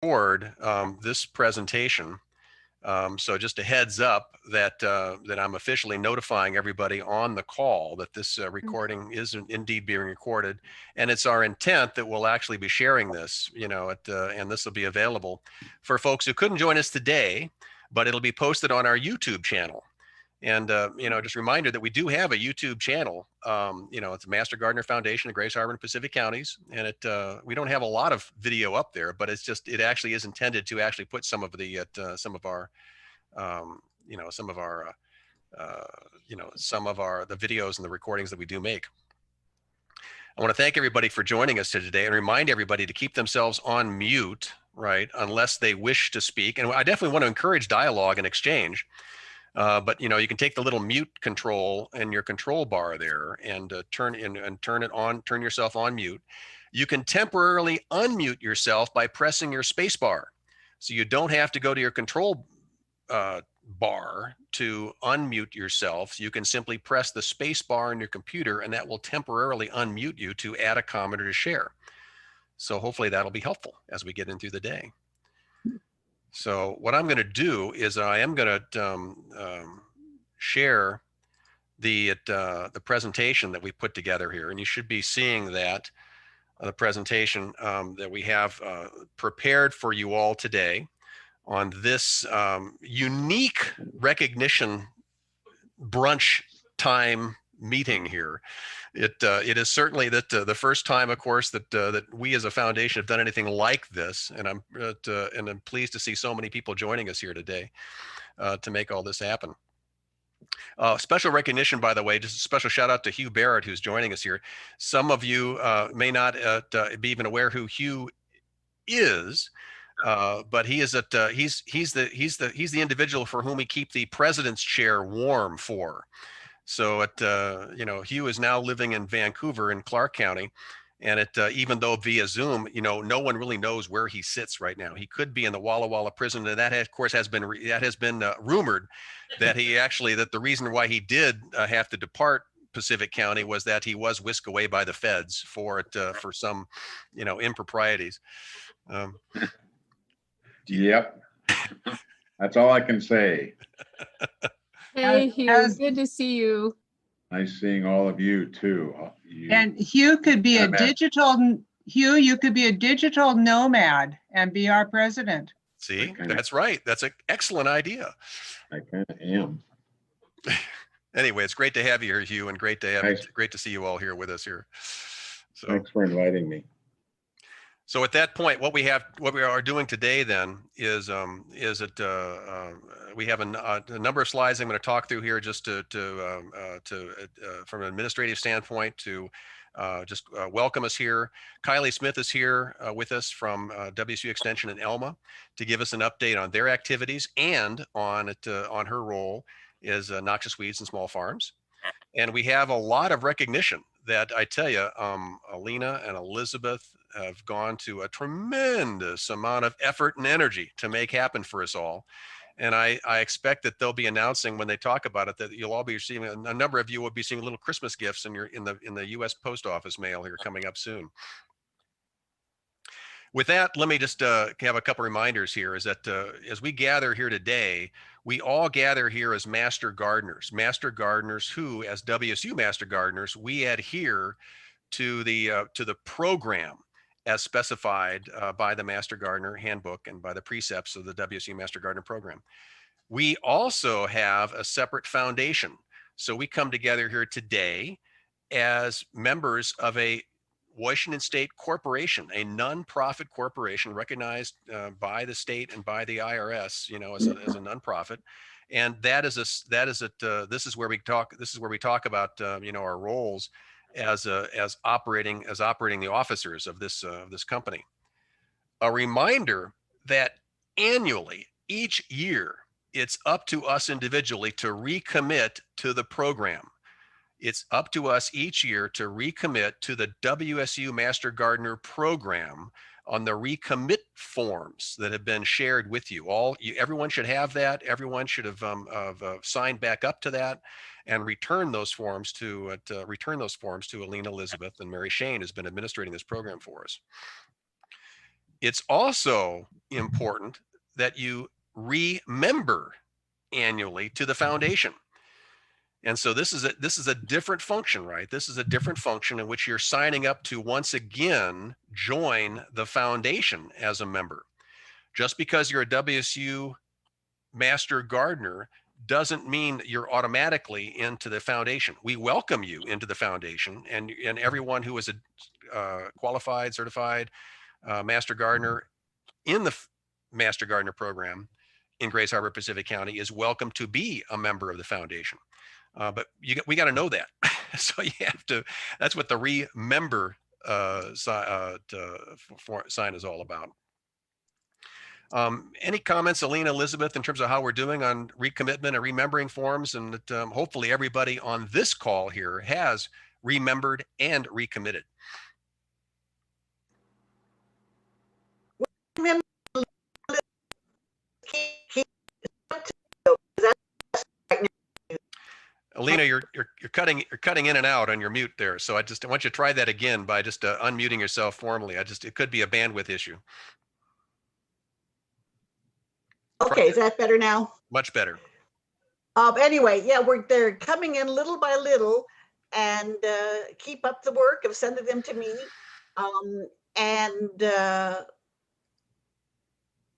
record this presentation. So just a heads up that that I'm officially notifying everybody on the call that this recording is indeed being recorded, and it's our intent that we'll actually be sharing this, and this will be available for folks who couldn't join us today, but it'll be posted on our YouTube channel. And, just a reminder that we do have a YouTube channel. It's Master Gardener Foundation of Grace Harbor and Pacific Counties. And we don't have a lot of video up there, but it actually is intended to actually put some of the, the videos and the recordings that we do make. I want to thank everybody for joining us today and remind everybody to keep themselves on mute, right, unless they wish to speak. And I definitely want to encourage dialogue and exchange. But you can take the little mute control in your control bar there and turn yourself on mute. You can temporarily unmute yourself by pressing your space bar. So you don't have to go to your control bar to unmute yourself. You can simply press the space bar on your computer and that will temporarily unmute you to add a comment or to share. So hopefully that'll be helpful as we get in through the day. So what I'm going to do is I am going to share the presentation that we put together here, and you should be seeing that the presentation that we have prepared for you all today on this unique recognition brunch time meeting here. It is certainly the first time, of course, that we as a foundation have done anything like this, and I'm pleased to see so many people joining us here today to make all this happen. Special recognition, by the way, just a special shout out to Hugh Barrett, who's joining us here. Some of you may not be even aware who Hugh is. But he is he's the individual for whom we keep the president's chair warm for. So Hugh is now living in Vancouver in Clark County, and even though via Zoom, no one really knows where he sits right now. He could be in the Walla Walla prison, and that of course has been rumored that that the reason why he did have to depart Pacific County was that he was whisked away by the feds for some improprieties. Yep. That's all I can say. Hey, Hugh, good to see you. Nice seeing all of you too. And Hugh could be you could be a digital nomad and be our president. See, that's right. That's an excellent idea. I kind of am. Anyway, it's great to have you here, Hugh, and great to see you all here with us here. So thanks for inviting me. So at that point, what we are doing today then is we have a number of slides I'm going to talk through here just to from an administrative standpoint to just welcome us here. Kiley Smith is here with us from WSU Extension in Elma to give us an update on their activities and on her role as noxious weeds and small farms. And we have a lot of recognition that I tell you, Alina and Elizabeth have gone to a tremendous amount of effort and energy to make happen for us all. And I expect that they'll be announcing when they talk about it that you'll all be receiving, a number of you will be seeing little Christmas gifts in the U.S. Post Office mail here coming up soon. With that, let me just have a couple reminders here is that as we gather here today, we all gather here as master gardeners who, as WSU master gardeners, we adhere to the program as specified by the Master Gardener Handbook and by the precepts of the WSU Master Gardener Program. We also have a separate foundation. So we come together here today as members of a Washington State corporation, a nonprofit corporation recognized by the state and by the IRS, as a nonprofit. And this is where we talk about our roles as operating the officers of this company. A reminder that annually, each year, it's up to us individually to recommit to the program. It's up to us each year to recommit to the WSU Master Gardener Program on the recommit forms that have been shared with you. Everyone should have that. Everyone should have signed back up to that and return those forms to Alina, Elizabeth, and Mary Shane, who's been administrating this program for us. It's also important that you remember annually to the foundation. And so this is a different function, right? This is a different function in which you're signing up to once again join the foundation as a member. Just because you're a WSU Master Gardener doesn't mean you're automatically into the foundation. We welcome you into the foundation, and everyone who is a qualified, certified Master Gardener in the Master Gardener program in Grays Harbor, Pacific County is welcome to be a member of the foundation. But we got to know that. So you have to, that's what the remember sign is all about. Any comments, Alina, Elizabeth, in terms of how we're doing on recommitment and remembering forms? And that, hopefully everybody on this call here has remembered and recommitted. Alina, you're cutting in and out on your mute there. So I want you to try that again by just unmuting yourself formally. It could be a bandwidth issue. Okay, is that better now? Much better. Anyway, yeah, they're coming in little by little, and keep up the work of sending them to me.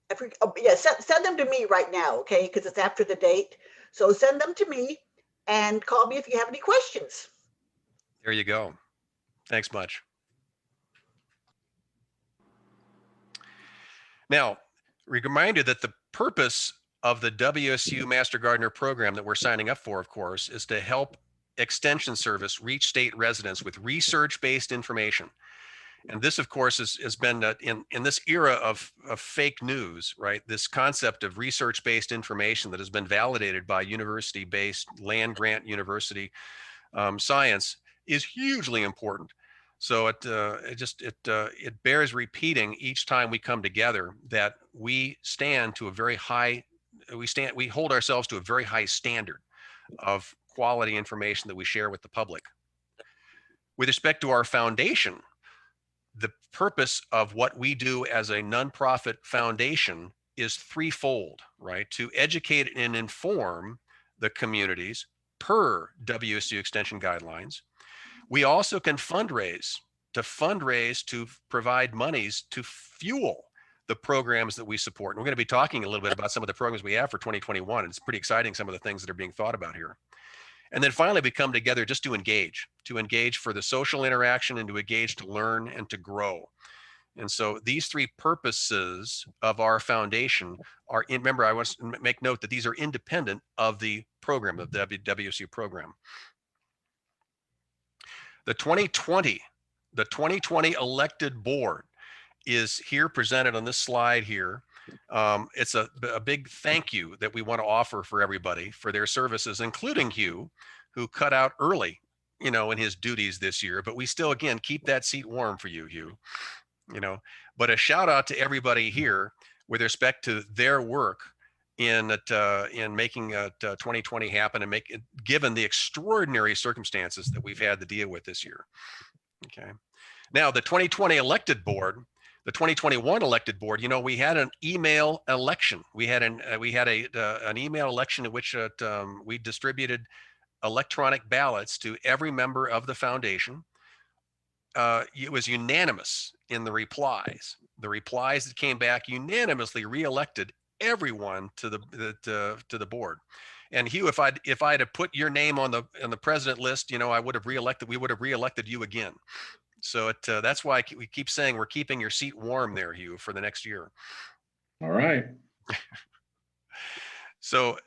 Send them to me right now, okay? Because it's after the date. So send them to me and call me if you have any questions. There you go. Thanks much. Now, reminder that the purpose of the WSU Master Gardener program that we're signing up for, of course, is to help Extension Service reach state residents with research-based information. And this, of course, has been in this era of fake news, right? This concept of research-based information that has been validated by university-based land grant university science is hugely important. So it bears repeating each time we come together that we stand to a very high, we hold ourselves to a very high standard of quality information that we share with the public. With respect to our foundation, the purpose of what we do as a nonprofit foundation is threefold, right? To educate and inform the communities per WSU Extension guidelines. We also can fundraise to provide monies to fuel the programs that we support. And we're going to be talking a little bit about some of the programs we have for 2021. It's pretty exciting, some of the things that are being thought about here. And then finally, we come together just to engage for the social interaction and to engage, to learn and to grow. And so these three purposes of our foundation are, remember, I want to make note that these are independent of the program, of the WSU program. The 2020 elected board is here presented on this slide here. It's a big thank you that we want to offer for everybody for their services, including Hugh, who cut out early, in his duties this year, but we still, again, keep that seat warm for you, Hugh, but a shout out to everybody here with respect to their work in making 2020 happen and given the extraordinary circumstances that we've had to deal with this year. Okay. Now the 2020 elected board, the 2021 elected board, we had an email election. We had an email election in which we distributed electronic ballots to every member of the foundation. It was unanimous in the replies. The replies that came back unanimously reelected everyone to the board. And Hugh, if I'd have put your name on the president list, we would have reelected you again. So that's why we keep saying we're keeping your seat warm there, Hugh, for the next year. All right. So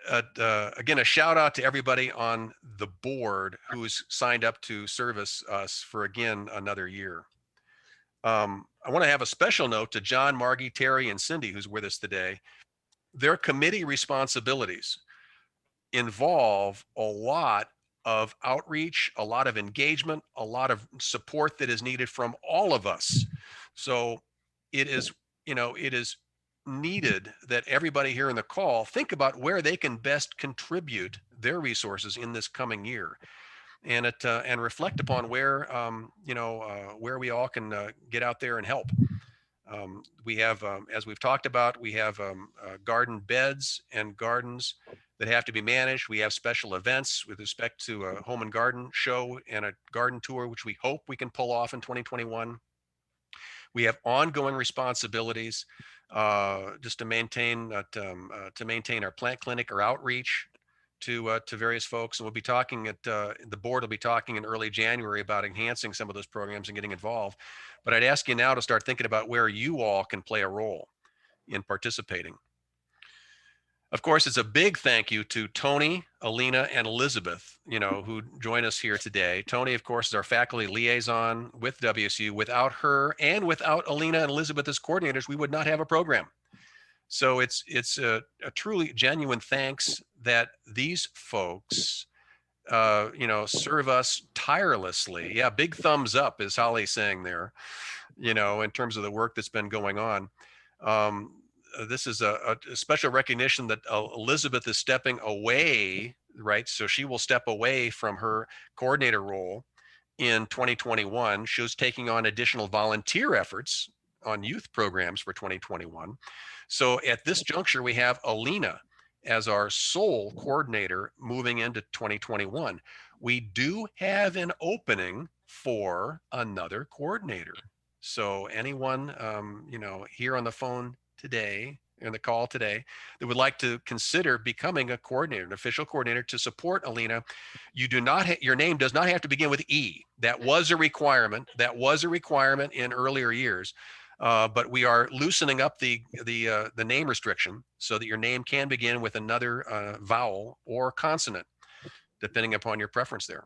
again, a shout out to everybody on the board who's signed up to service us for, again, another year. I want to have a special note to John, Margie, Terry, and Cindy, who's with us today. Their committee responsibilities involve a lot of outreach, a lot of engagement, a lot of support that is needed from all of us. So it is needed that everybody here in the call think about where they can best contribute their resources in this coming year, and reflect upon where we all can get out there and help. We have, as we've talked about, we have garden beds and gardens that have to be managed. We have special events with respect to a home and garden show and a garden tour, which we hope we can pull off in 2021. We have ongoing responsibilities just to maintain our plant clinic or outreach to various folks. And we'll be talking at the board will be talking in early January about enhancing some of those programs and getting involved. But I'd ask you now to start thinking about where you all can play a role in participating. Of course, it's a big thank you to Tony, Alina, and Elizabeth, who join us here today. Tony, of course, is our faculty liaison with WSU. Without her and without Alina and Elizabeth as coordinators, we would not have a program. So it's a truly genuine thanks that these folks, serve us tirelessly. Yeah, big thumbs up, as Holly's saying there, in terms of the work that's been going on. This is a special recognition that Elizabeth is stepping away, right? So she will step away from her coordinator role in 2021. She was taking on additional volunteer efforts on youth programs for 2021. So at this juncture, we have Alina as our sole coordinator moving into 2021. We do have an opening for another coordinator. So anyone, here on the phone today, in the call today, that would like to consider becoming a coordinator, an official coordinator to support Alina, you do not, your name does not have to begin with E. That was a requirement. That was a requirement in earlier years. But we are loosening up the name restriction so that your name can begin with another vowel or consonant, depending upon your preference there.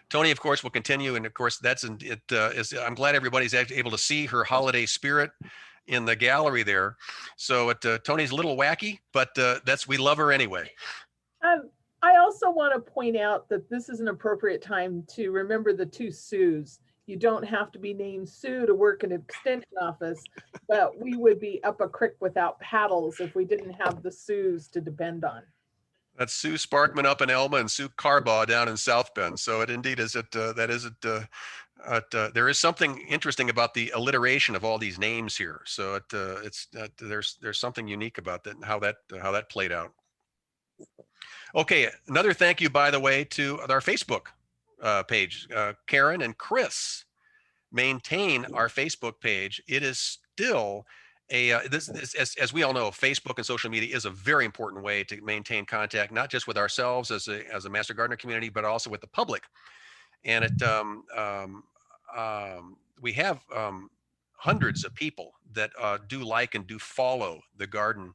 Tony, of course, will continue, and of course, I'm glad everybody's able to see her holiday spirit in the gallery there. So Tony's a little wacky, but we love her anyway. I also want to point out that this is an appropriate time to remember the two Sues. You don't have to be named Sue to work in an extension office, but we would be up a creek without paddles if we didn't have the Sues to depend on. That's Sue Sparkman up in Elma and Sue Carbaugh down in South Bend. So it indeed is there is something interesting about the alliteration of all these names here. So there's something unique about that and how that played out. Okay, another thank you, by the way, to our Facebook page. Karen and Chris maintain our Facebook page. It is still as we all know, Facebook and social media is a very important way to maintain contact, not just with ourselves as a Master Gardener community, but also with the public. And we have hundreds of people that do like and do follow the garden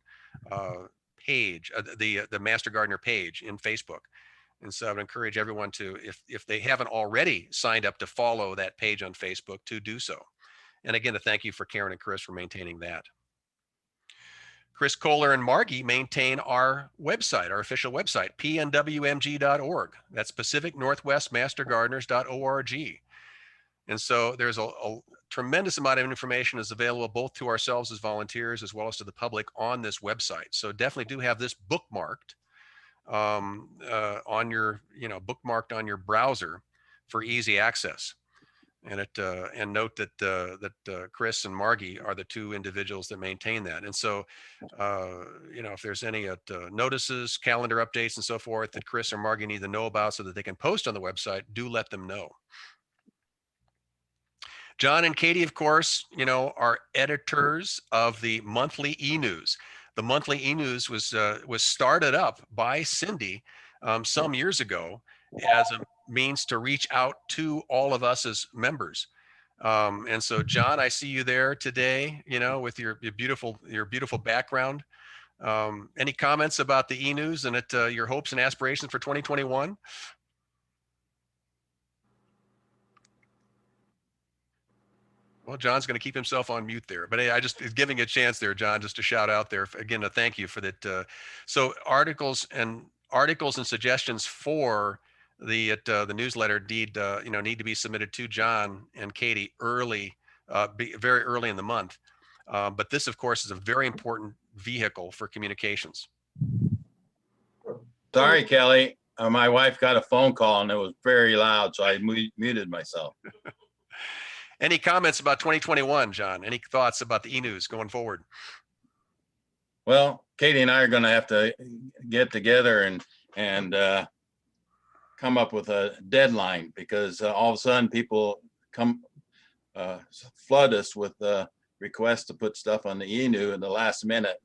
page, the Master Gardener page in Facebook. And so I would encourage everyone to, if they haven't already signed up to follow that page on Facebook, to do so. And again, a thank you for Karen and Chris for maintaining that. Chris Kohler and Margie maintain our website, our official website, pnwmg.org. That's Pacific Northwest Mastergardeners.org. And so there's a tremendous amount of information is available both to ourselves as volunteers as well as to the public on this website. So definitely do have this bookmarked on your, bookmarked on your browser for easy access. And note that Chris and Margie are the two individuals that maintain that. And so, if there's any notices, calendar updates, and so forth that Chris or Margie need to know about so that they can post on the website, do let them know. John and Katie, of course, are editors of the monthly e-news. The monthly e-news was started up by Cindy some years ago as a means to reach out to all of us as members. And so, John, I see you there today, with your beautiful background. Any comments about the e-news and your hopes and aspirations for 2021? Well, John's going to keep himself on mute there, but I just giving a chance there, John, just to shout out there again, a thank you for that. So articles and suggestions for the newsletter need to be submitted to John and Katie very early in the month. But this, of course, is a very important vehicle for communications. Sorry, Kelly. My wife got a phone call and it was very loud, so I muted myself. Any comments about 2021, John? Any thoughts about the e-news going forward? Well, Katie and I are going to have to get together and come up with a deadline, because all of a sudden people come flood us with requests to put stuff on the e-news in the last minute.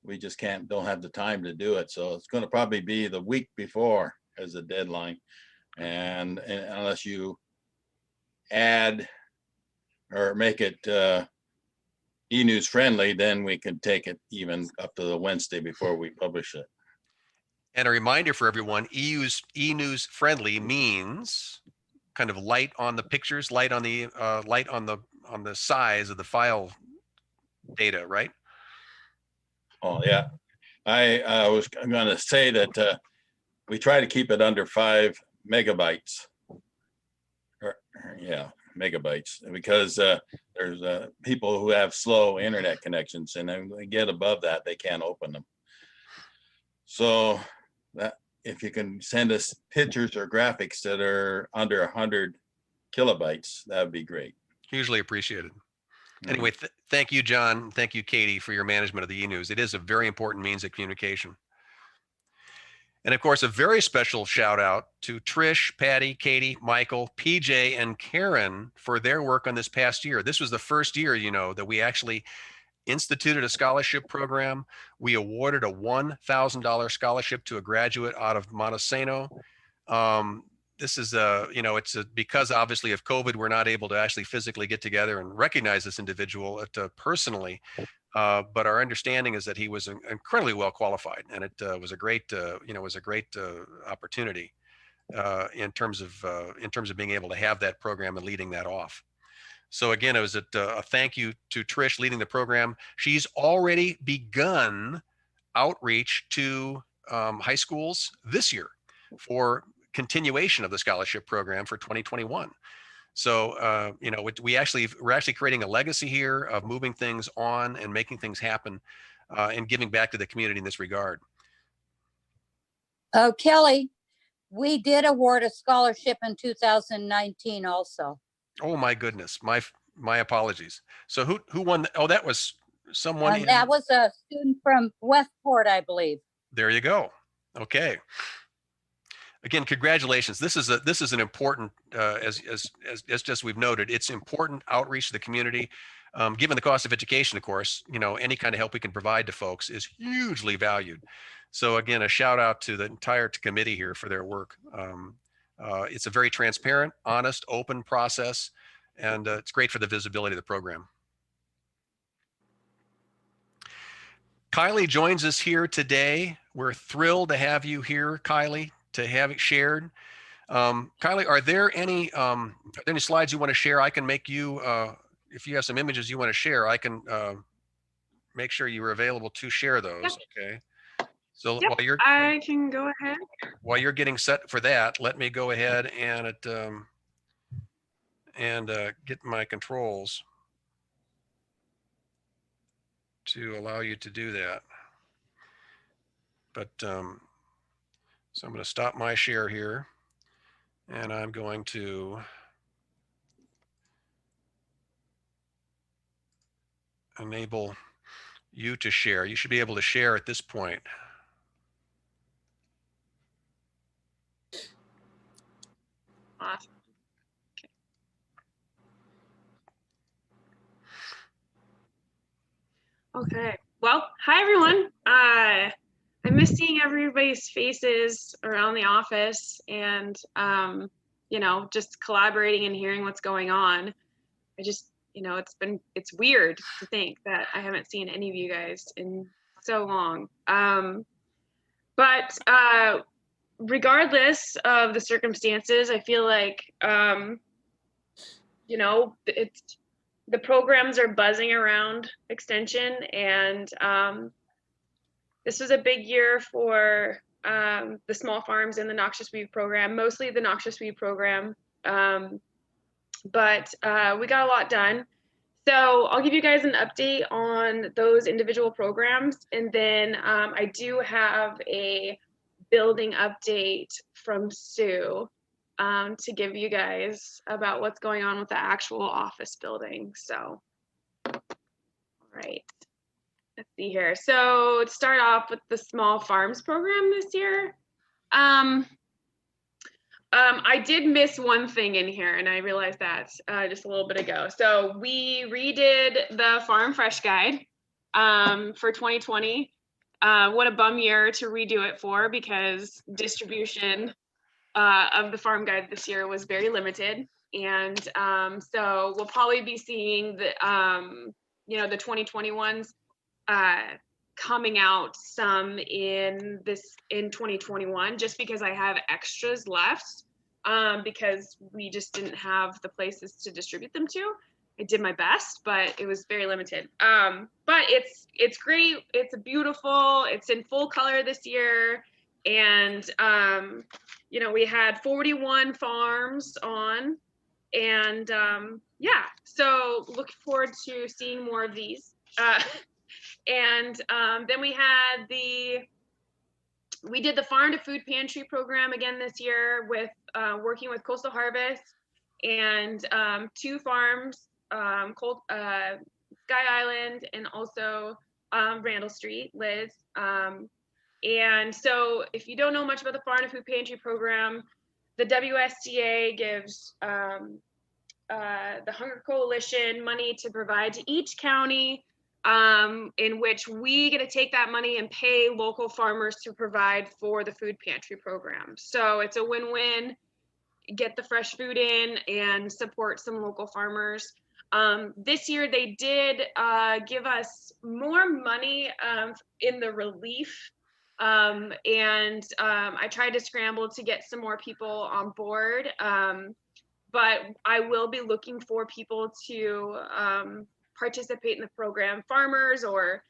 We just don't have the time to do it. So it's going to probably be the week before as a deadline. And unless you add or make it e-news friendly, then we can take it even up to the Wednesday before we publish it. And a reminder for everyone, e-news friendly means kind of light on the pictures, light on the size of the file data, right? Oh yeah, I was going to say that we try to keep it under 5 megabytes. Yeah, megabytes, because there's people who have slow internet connections, and then they get above that, they can't open them. So that if you can send us pictures or graphics that are under 100 kilobytes, that would be great. Hugely appreciated. Anyway, thank you, John. Thank you, Katie, for your management of the e-news. It is a very important means of communication. And of course, a very special shout out to Trish, Patty, Katie, Michael, PJ, and Karen for their work on this past year. This was the first year, you know, that we actually instituted a scholarship program. We awarded a $1,000 scholarship to a graduate out of Montesano. This is because obviously of COVID, we're not able to actually physically get together and recognize this individual personally. But our understanding is that he was incredibly well qualified, and it was a great, opportunity in terms of being able to have that program and leading that off. So again, it was a thank you to Trish leading the program. She's already begun outreach to high schools this year for continuation of the scholarship program for 2021. So, we're actually creating a legacy here of moving things on and making things happen and giving back to the community in this regard. Oh, Kelly, we did award a scholarship in 2019 also. Oh my goodness, my apologies. So who won? Oh, that was someone. That was a student from Westport, I believe. There you go. Okay. Again, congratulations. This is an important, as just we've noted, it's important outreach to the community. Given the cost of education, of course, any kind of help we can provide to folks is hugely valued. So again, a shout out to the entire committee here for their work. It's a very transparent, honest, open process, and it's great for the visibility of the program. Kylie joins us here today. We're thrilled to have you here, Kylie, to have it shared. Kylie, are there any slides you want to share? I can make you, if you have some images you want to share, I can make sure you are available to share those. Yep. Okay. So yep, I can go ahead. While you're getting set for that, let me go ahead and get my controls to allow you to do that. But so I'm going to stop my share here, and I'm going to enable you to share. You should be able to share at this point. Awesome. Okay. Well, hi everyone. I miss seeing everybody's faces around the office and, just collaborating and hearing what's going on. I just, it's weird to think that I haven't seen any of you guys in so long. But regardless of the circumstances, I feel like, the programs are buzzing around Extension, and this was a big year for the small farms in the noxious weed program, mostly the noxious weed program. But we got a lot done. So I'll give you guys an update on those individual programs. And then I do have a building update from Sue. to give you guys about what's going on with the actual office building. So, all right, let's see here. So to start off with the small farms program this year, I did miss one thing in here, and I realized that just a little bit ago. So we redid the Farm Fresh Guide for 2020. What a bum year to redo it for, because distribution of the farm guide this year was very limited. And so we'll probably be seeing the, the 2020 ones coming out some in 2021, just because I have extras left, because we just didn't have the places to distribute them to. I did my best, but it was very limited. But it's great. It's beautiful. It's in full color this year. And, we had 41 farms on, and yeah, so looking forward to seeing more of these. And then we did the farm to food pantry program again this year with working with Coastal Harvest and 2 farms, Sky Island and also Randall Street, Liz. And so if you don't know much about the farm to food pantry program, the WSDA gives the Hunger Coalition money to provide to each county, in which we get to take that money and pay local farmers to provide for the food pantry program. So it's a win-win, get the fresh food in and support some local farmers. This year they did give us more money in the relief, and I tried to scramble to get some more people on board, but I will be looking for people to participate in the program, farmers, or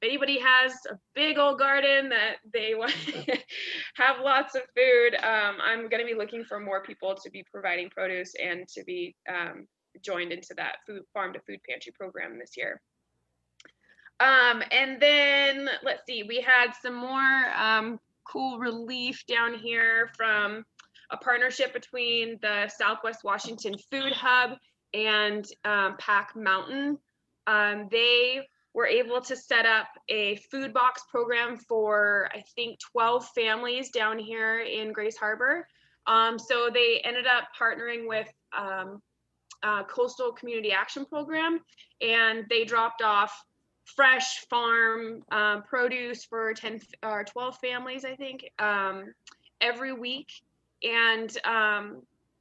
if anybody has a big old garden that they want have lots of food. I'm going to be looking for more people to be providing produce and to be joined into that farm to food pantry program this year. And then let's see, we had some more cool relief down here from a partnership between the Southwest Washington Food Hub and Pack Mountain. They were able to set up a food box program for, I think, 12 families down here in Grace Harbor. So they ended up partnering with Coastal Community Action Program, and they dropped off fresh farm produce for 10 or 12 families, I think, every week. And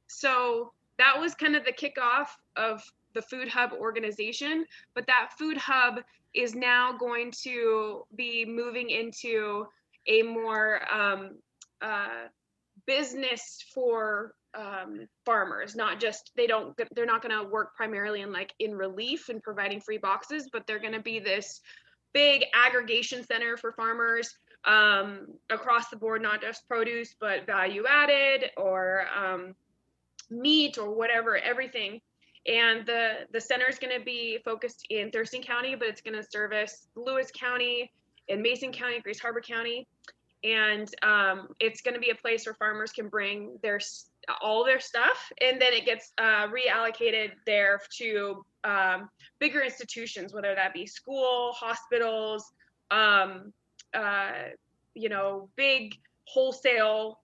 so that was kind of the kickoff of the Food Hub organization, but that Food Hub is now going to be moving into a more business for farmers, not just, they're not going to work primarily in relief and providing free boxes, but they're going to be this big aggregation center for farmers across the board, not just produce, but value added or meat or whatever, everything. And the center is going to be focused in Thurston County, but it's going to service Lewis County and Mason County, Grace Harbor County. And it's going to be a place where farmers can bring all their stuff, and then it gets reallocated there to bigger institutions, whether that be school, hospitals, big wholesale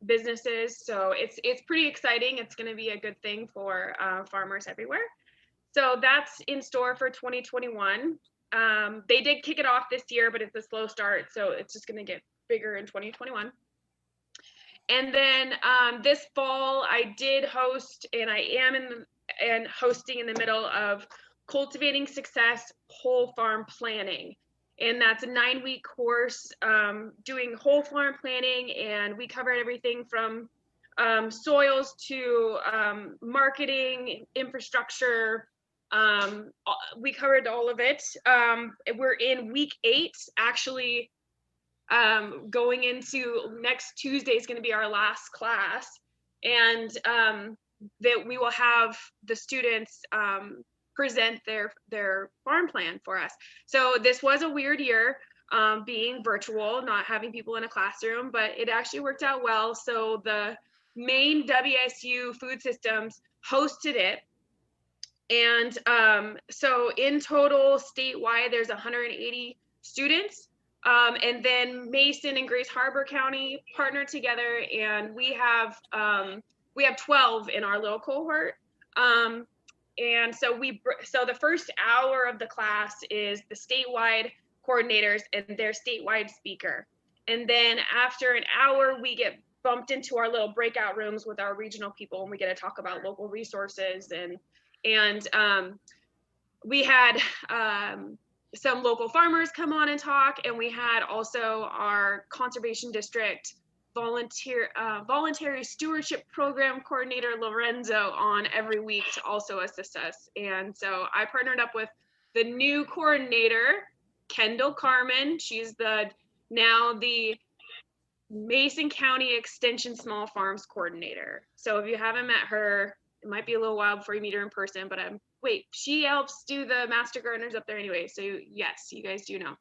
businesses. So it's pretty exciting. It's going to be a good thing for farmers everywhere. So that's in store for 2021. They did kick it off this year, but it's a slow start, so it's just going to get bigger in 2021. And then this fall, I did host, and I am hosting in the middle of Cultivating Success Whole Farm Planning. And that's a 9-week course doing whole farm planning, and we covered everything from soils to marketing, infrastructure. We covered all of it. We're in week 8, actually. Going into next Tuesday is going to be our last class, and that we will have the students present their farm plan for us. So this was a weird year, being virtual, not having people in a classroom, but it actually worked out well. So the Maine WSU Food Systems hosted it. And so in total, statewide, there's 180 students. And then Mason and Grace Harbor County partnered together, and we have 12 in our little cohort. And so so the first hour of the class is the statewide coordinators and their statewide speaker. And then after an hour, we get bumped into our little breakout rooms with our regional people, and we get to talk about local resources. And we had some local farmers come on and talk, and we had also our conservation district voluntary stewardship program coordinator Lorenzo on every week to also assist us. And so I partnered up with the new coordinator, Kendall Carmen. She's now the Mason County Extension Small Farms Coordinator. So if you haven't met her, it might be a little while before you meet her in person, but wait, she helps do the master gardeners up there anyway. So yes, you guys do know.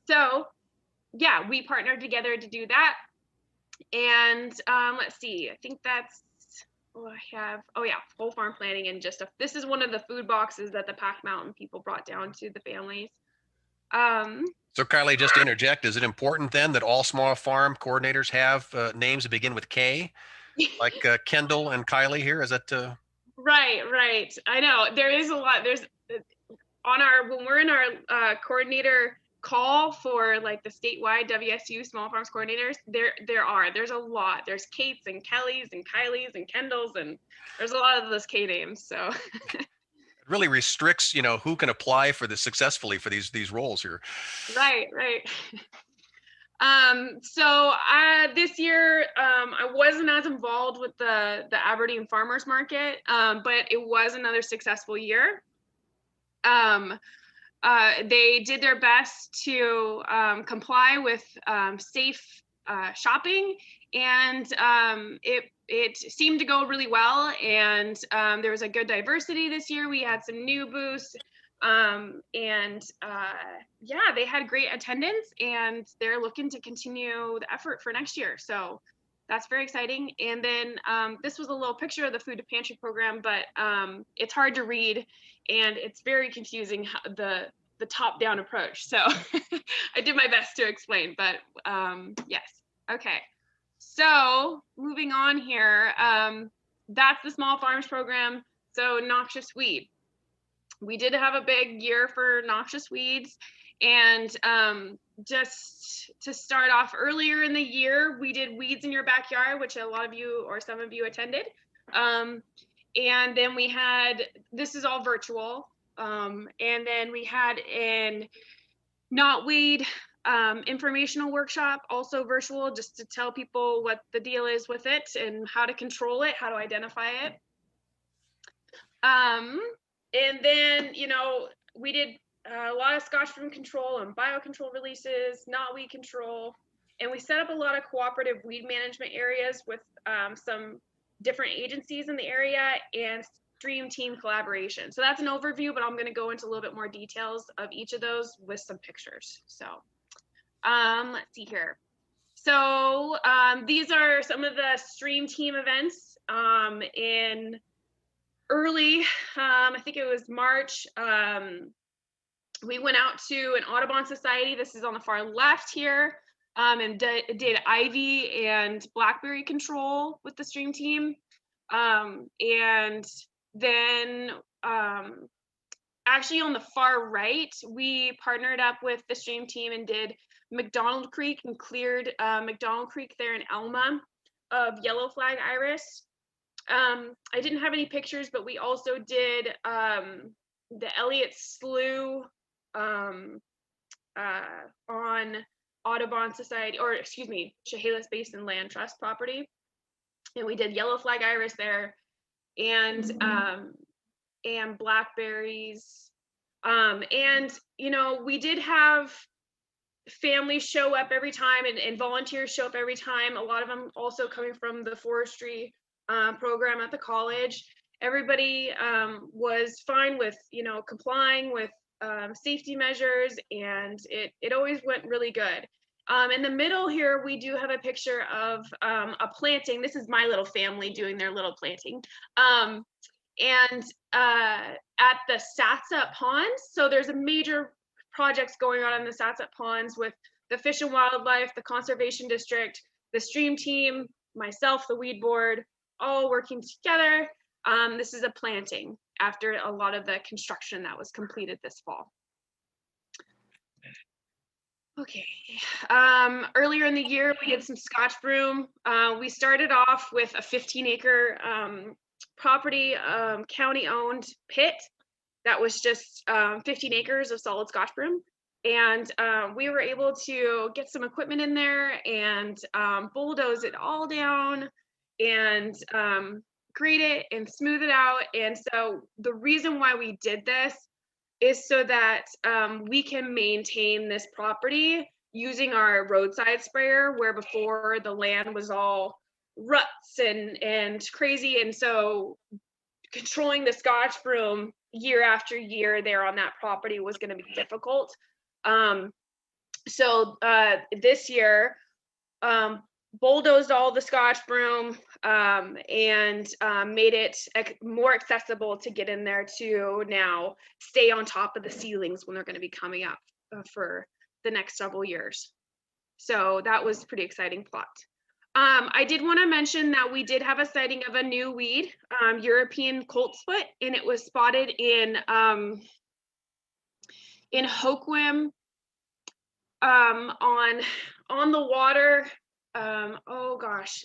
So yeah, we partnered together to do that. And let's see, I think that's all I have. Oh yeah, whole farm planning and just this is one of the food boxes that the Pack Mountain people brought down to the families. So Kylie, just to interject, is it important then that all small farm coordinators have names that begin with K, like Kendall and Kylie here? Is that? Right. I know there is a lot. There's when we're in our coordinator call for like the statewide WSU small farms coordinators, there's a lot. There's Kates and Kellys and Kylies and Kendalls, and there's a lot of those K names. So It really restricts, who can apply for this successfully for these roles here. Right. So this year, I wasn't as involved with the Aberdeen Farmers Market, but it was another successful year. They did their best to comply with safe shopping, and it seemed to go really well. And there was a good diversity this year. We had some new booths, yeah, they had great attendance, and they're looking to continue the effort for next year. So that's very exciting. And then this was a little picture of the food to pantry program, but it's hard to read and it's very confusing, the top-down approach. So I did my best to explain, but yes. Okay. So moving on here, that's the small farms program. So noxious weed. We did have a big year for noxious weeds, and just to start off, earlier in the year, we did weeds in your backyard, which a lot of you or some of you attended. And then we had, this is all virtual. And then we had an knotweed informational workshop, also virtual, just to tell people what the deal is with it and how to control it, how to identify it. And then, we did a lot of Scotch broom control and biocontrol releases, knotweed control, and we set up a lot of cooperative weed management areas with some different agencies in the area and stream team collaboration. So that's an overview, but I'm going to go into a little bit more details of each of those with some pictures. So let's see here. So these are some of the stream team events in early, I think it was March. We went out to an Audubon Society. This is on the far left here, and did ivy and blackberry control with the stream team. And then actually on the far right, we partnered up with the stream team and did McDonald Creek and cleared McDonald Creek there in Elma of yellow flag iris. I didn't have any pictures, but we also did the Elliott Slough on Audubon Society, or excuse me, Chehalis Basin Land Trust property. And we did yellow flag iris there, and blackberries. And, we did have families show up every time, and volunteers show up every time. A lot of them also coming from the forestry program at the college. Everybody was fine with, complying with safety measures, and it always went really good. In the middle here, we do have a picture of a planting. This is my little family doing their little planting. And at the Satsat Ponds, so there's a major projects going on in the Satsat Ponds with the Fish and Wildlife, the Conservation District, the stream team, myself, the weed board, all working together. This is a planting after a lot of the construction that was completed this fall. Okay, earlier in the year, we did some Scotch broom. We started off with a 15-acre property, county-owned pit that was just 15 acres of solid Scotch broom. And we were able to get some equipment in there and bulldoze it all down and grade it and smooth it out. And so the reason why we did this is so that we can maintain this property using our roadside sprayer, where before the land was all ruts and crazy. And so controlling the Scotch broom year after year there on that property was going to be difficult. So this year, bulldozed all the Scotch broom and made it more accessible to get in there to now stay on top of the ceilings when they're going to be coming up for the next several years. So that was pretty exciting plot. I did want to mention that we did have a sighting of a new weed, European coltsfoot, and it was spotted in Hoquiam on the water. Oh gosh,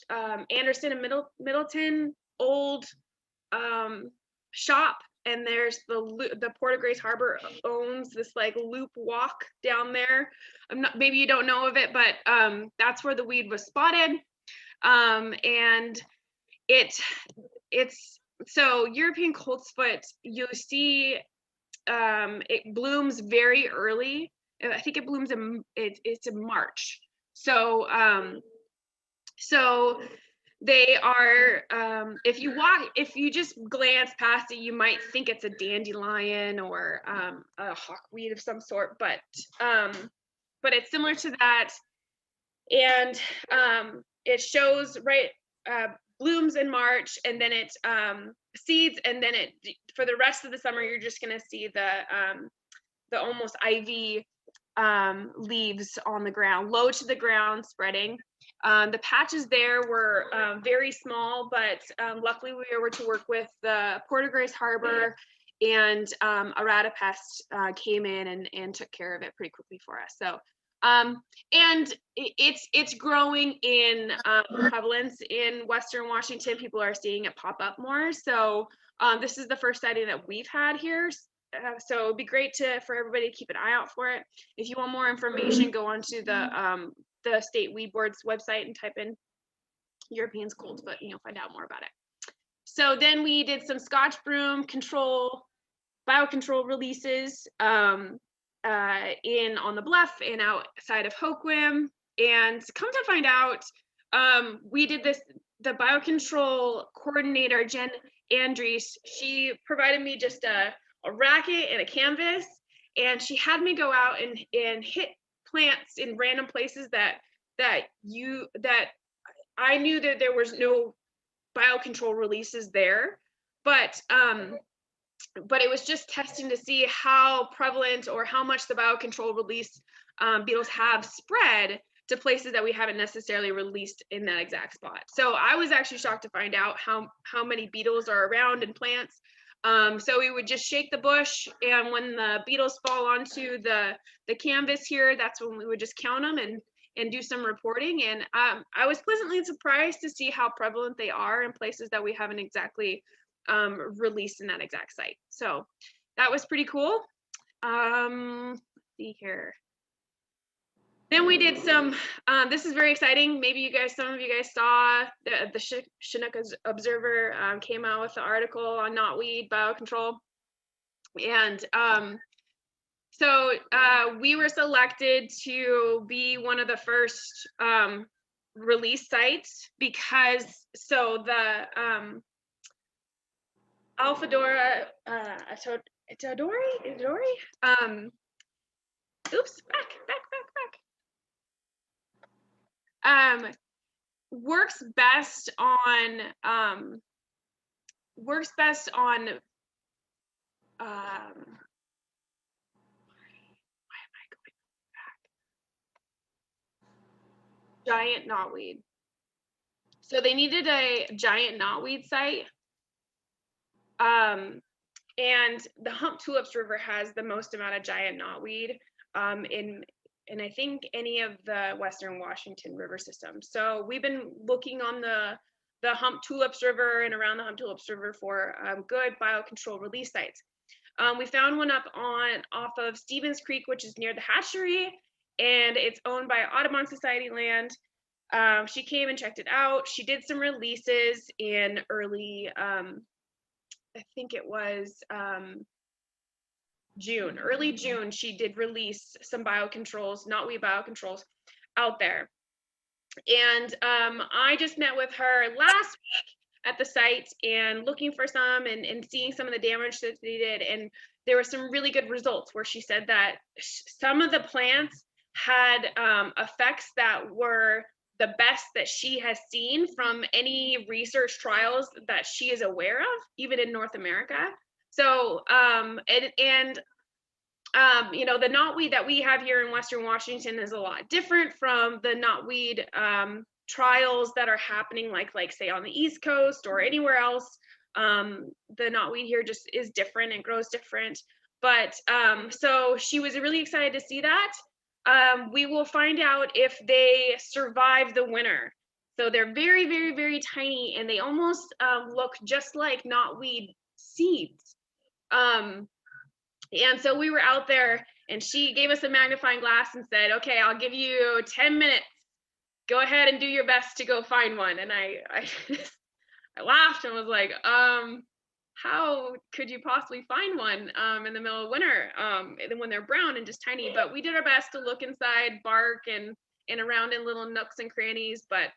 Anderson and Middleton old shop, and there's the Port of Grace Harbor owns this like loop walk down there. Maybe you don't know of it, but that's where the weed was spotted. And it's so European coltsfoot, you see it blooms very early. I think it blooms it's in March. So so they are if you just glance past it, you might think it's a dandelion or a hawkweed of some sort, but it's similar to that. And it shows blooms in March, and then it seeds, and then for the rest of the summer you're just going to see the almost ivy leaves on the ground, low to the ground, spreading. The patches there were very small, but luckily we were able to work with the Port of Grace Harbor, and a ratapest came in and took care of it pretty quickly for us. So and it's growing in prevalence in Western Washington. People are seeing it pop up more. So this is the first sighting that we've had here. So it'd be great for everybody to keep an eye out for it. If you want more information, go onto the state weed board's website and type in European coltsfoot, and you'll find out more about it. So then we did some Scotch broom biocontrol releases on the bluff and outside of Hoquiam. And come to find out, we did the biocontrol coordinator, Jen Andries, she provided me just a racket and a canvas, and she had me go out and hit plants in random places that I knew that there was no biocontrol releases there, but it was just testing to see how prevalent or how much the biocontrol release beetles have spread to places that we haven't necessarily released in that exact spot. So I was actually shocked to find out how many beetles are around in plants. So we would just shake the bush, and when the beetles fall onto the canvas here, that's when we would just count them and do some reporting. And I was pleasantly surprised to see how prevalent they are in places that we haven't exactly released in that exact site. So that was pretty cool. Let's see here. Then we did some, this is very exciting. Maybe some of you guys saw the Chinook Observer came out with the article on knotweed biocontrol. And so we were selected to be one of the first release sites because, so the Alphadora, Itadori, oops, back. works best on why am I going back? Giant knotweed. So they needed a giant knotweed site. And the Hump Tulips River has the most amount of giant knotweed in I think any of the Western Washington river systems. So we've been looking on the Hump Tulips River and around the Hump Tulips River for good biocontrol release sites. We found one off of Stevens Creek, which is near the hatchery, and it's owned by Audubon Society land. She came and checked it out. She did some releases in early, I think it was early June, she did release some biocontrols, knotweed biocontrols out there. And I just met with her last week at the site and looking for some and seeing some of the damage that they did. And there were some really good results where she said that some of the plants had effects that were the best that she has seen from any research trials that she is aware of, even in North America. So, you know, the knotweed that we have here in Western Washington is a lot different from the knotweed trials that are happening, like say on the East Coast or anywhere else. The knotweed here just is different and grows different. But so she was really excited to see that. We will find out if they survive the winter. So they're very, very, very tiny, and they almost look just like knotweed seeds. And so we were out there, and she gave us a magnifying glass and said, okay, I'll give you 10 minutes. Go ahead and do your best to go find one. And I laughed and was like, how could you possibly find one in the middle of winter when they're brown and just tiny? But we did our best to look inside bark and around in little nooks and crannies, but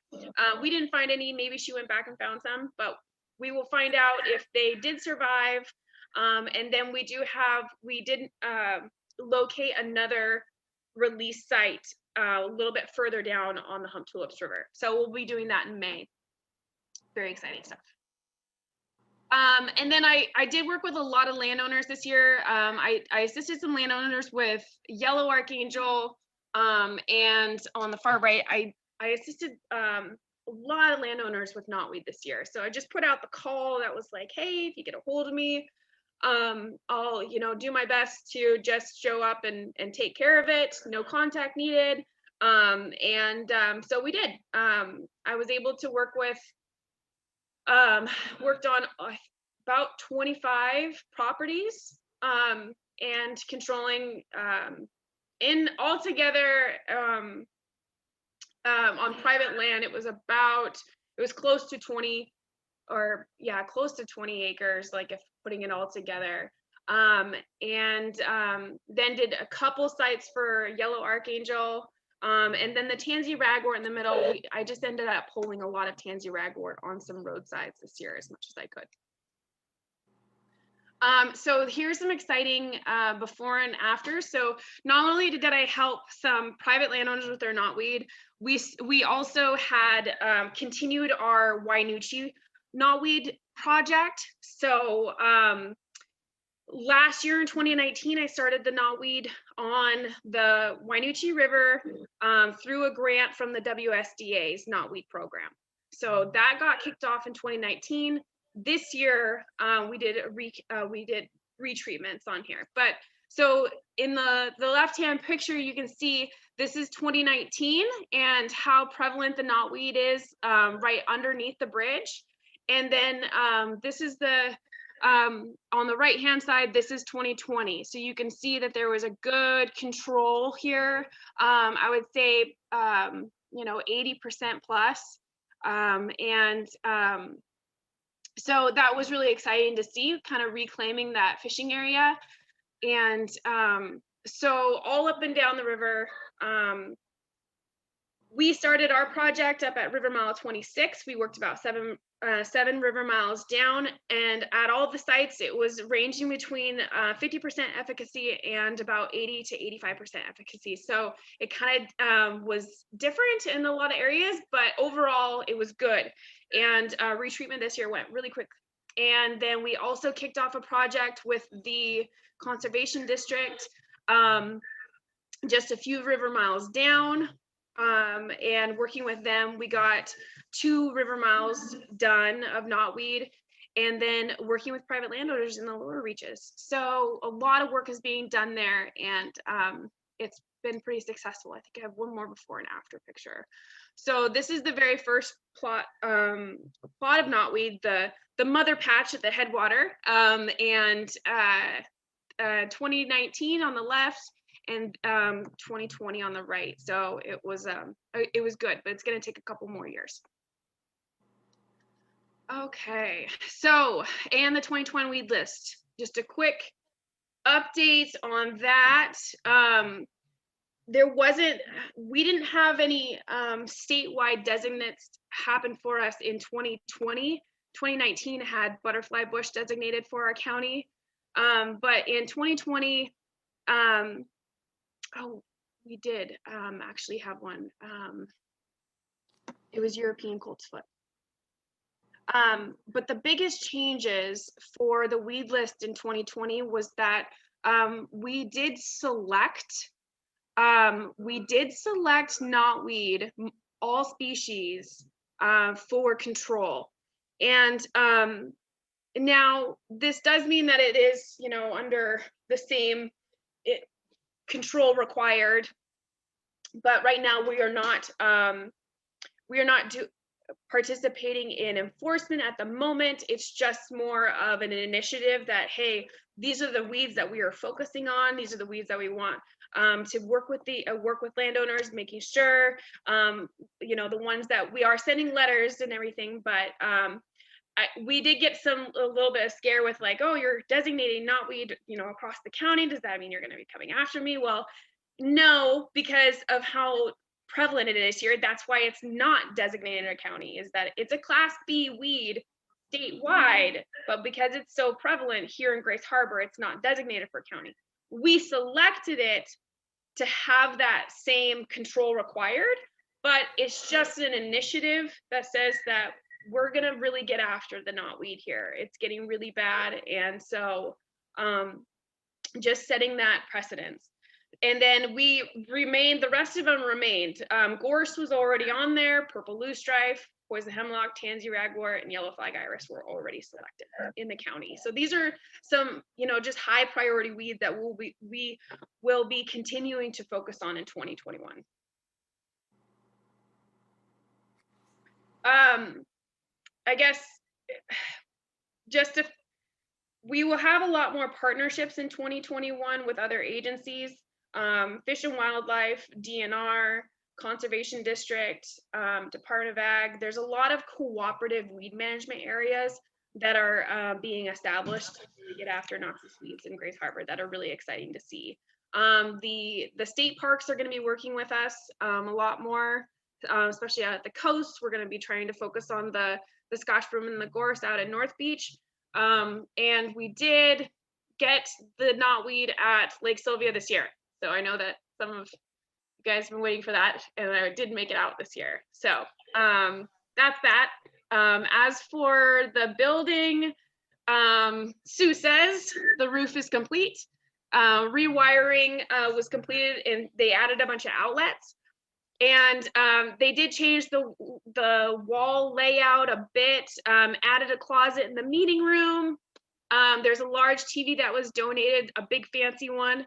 we didn't find any. Maybe she went back and found some, but we will find out if they did survive. And then we did locate another release site a little bit further down on the Hump Tulips River. So we'll be doing that in May. Very exciting stuff. And then I did work with a lot of landowners this year. I assisted some landowners with yellow archangel, and on the far right, I assisted a lot of landowners with knotweed this year. So I just put out the call that was like, hey, if you get a hold of me, I'll do my best to just show up and take care of it. No contact needed. So we did. I was able to work with. Worked on about 25 properties and controlling in altogether on private land. It was close to 20 close to 20 acres, like if putting it all together. Then did a couple sites for yellow archangel. And then the tansy ragwort in the middle, I just ended up pulling a lot of tansy ragwort on some roadsides this year as much as I could. So here's some exciting before and after. So not only did I help some private landowners with their knotweed, we also had continued our Wainuchi knotweed project. So last year in 2019, I started the knotweed on the Wainuchi River through a grant from the WSDA's knotweed program. So that got kicked off in 2019. This year, we did retreatments on here. But so in the left-hand picture, you can see this is 2019 and how prevalent the knotweed is right underneath the bridge. And then this is on the right-hand side, this is 2020. So you can see that there was a good control here. I would say, 80% plus. So that was really exciting to see, kind of reclaiming that fishing area. And so all up and down the river, We started our project up at River Mile 26. We worked about seven river miles down, and at all the sites, it was ranging between 50% efficacy and about 80 to 85% efficacy. So it kind of was different in a lot of areas, but overall it was good. And retreatment this year went really quick. And then we also kicked off a project with the conservation district, just a few river miles down. And working with them, we got 2 river miles done of knotweed, and then working with private landowners in the lower reaches. So a lot of work is being done there, and it's been pretty successful. I think I have one more before and after picture. So this is the very first plot of knotweed, the mother patch at the headwater, and 2019 on the left, and 2020 on the right. So it was good, but it's going to take a couple more years. Okay, so, and the 2020 weed list, just a quick update on that. We didn't have any statewide designates happen for us in 2020. 2019 had butterfly bush designated for our county, but in 2020, oh, we did actually have one. It was European coltsfoot. But the biggest changes for the weed list in 2020 was that we did select knotweed, all species, for control. And now this does mean that it is, under the same control required, but right now we are not participating in enforcement at the moment. It's just more of an initiative that, hey, these are the weeds that we are focusing on. These are the weeds that we want to work with landowners, making sure, the ones that we are sending letters and everything, but we did get a little bit of scare with like, oh, you're designating knotweed, across the county. Does that mean you're going to be coming after me? Well, no, because of how prevalent it is here. That's why it's not designated in a county, is that it's a Class B weed statewide, but because it's so prevalent here in Grace Harbor, it's not designated for county. We selected it to have that same control required, but it's just an initiative that says that we're gonna really get after the knotweed here. It's getting really bad, and so just setting that precedence. And then the rest of them remained. Gorse was already on there, purple loosestrife, poison hemlock, tansy ragwort, and yellow flag iris were already selected in the county. So these are some, just high priority weeds that we will be continuing to focus on in 2021. I guess we will have a lot more partnerships in 2021 with other agencies, Fish and Wildlife, DNR, Conservation District, Department of Ag. There's a lot of cooperative weed management areas that are being established to get after noxious weeds in Grace Harbor that are really exciting to see. The state parks are going to be working with us a lot more, especially out at the coast. We're going to be trying to focus on the Scotch broom and the gorse out at North Beach. And we did get the knotweed at Lake Sylvia this year. So I know that some of you guys have been waiting for that, and I did make it out this year. So that's that. As for the building, Sue says the roof is complete. Rewiring was completed, and they added a bunch of outlets. And they did change the wall layout a bit, added a closet in the meeting room. There's a large TV that was donated, a big fancy one,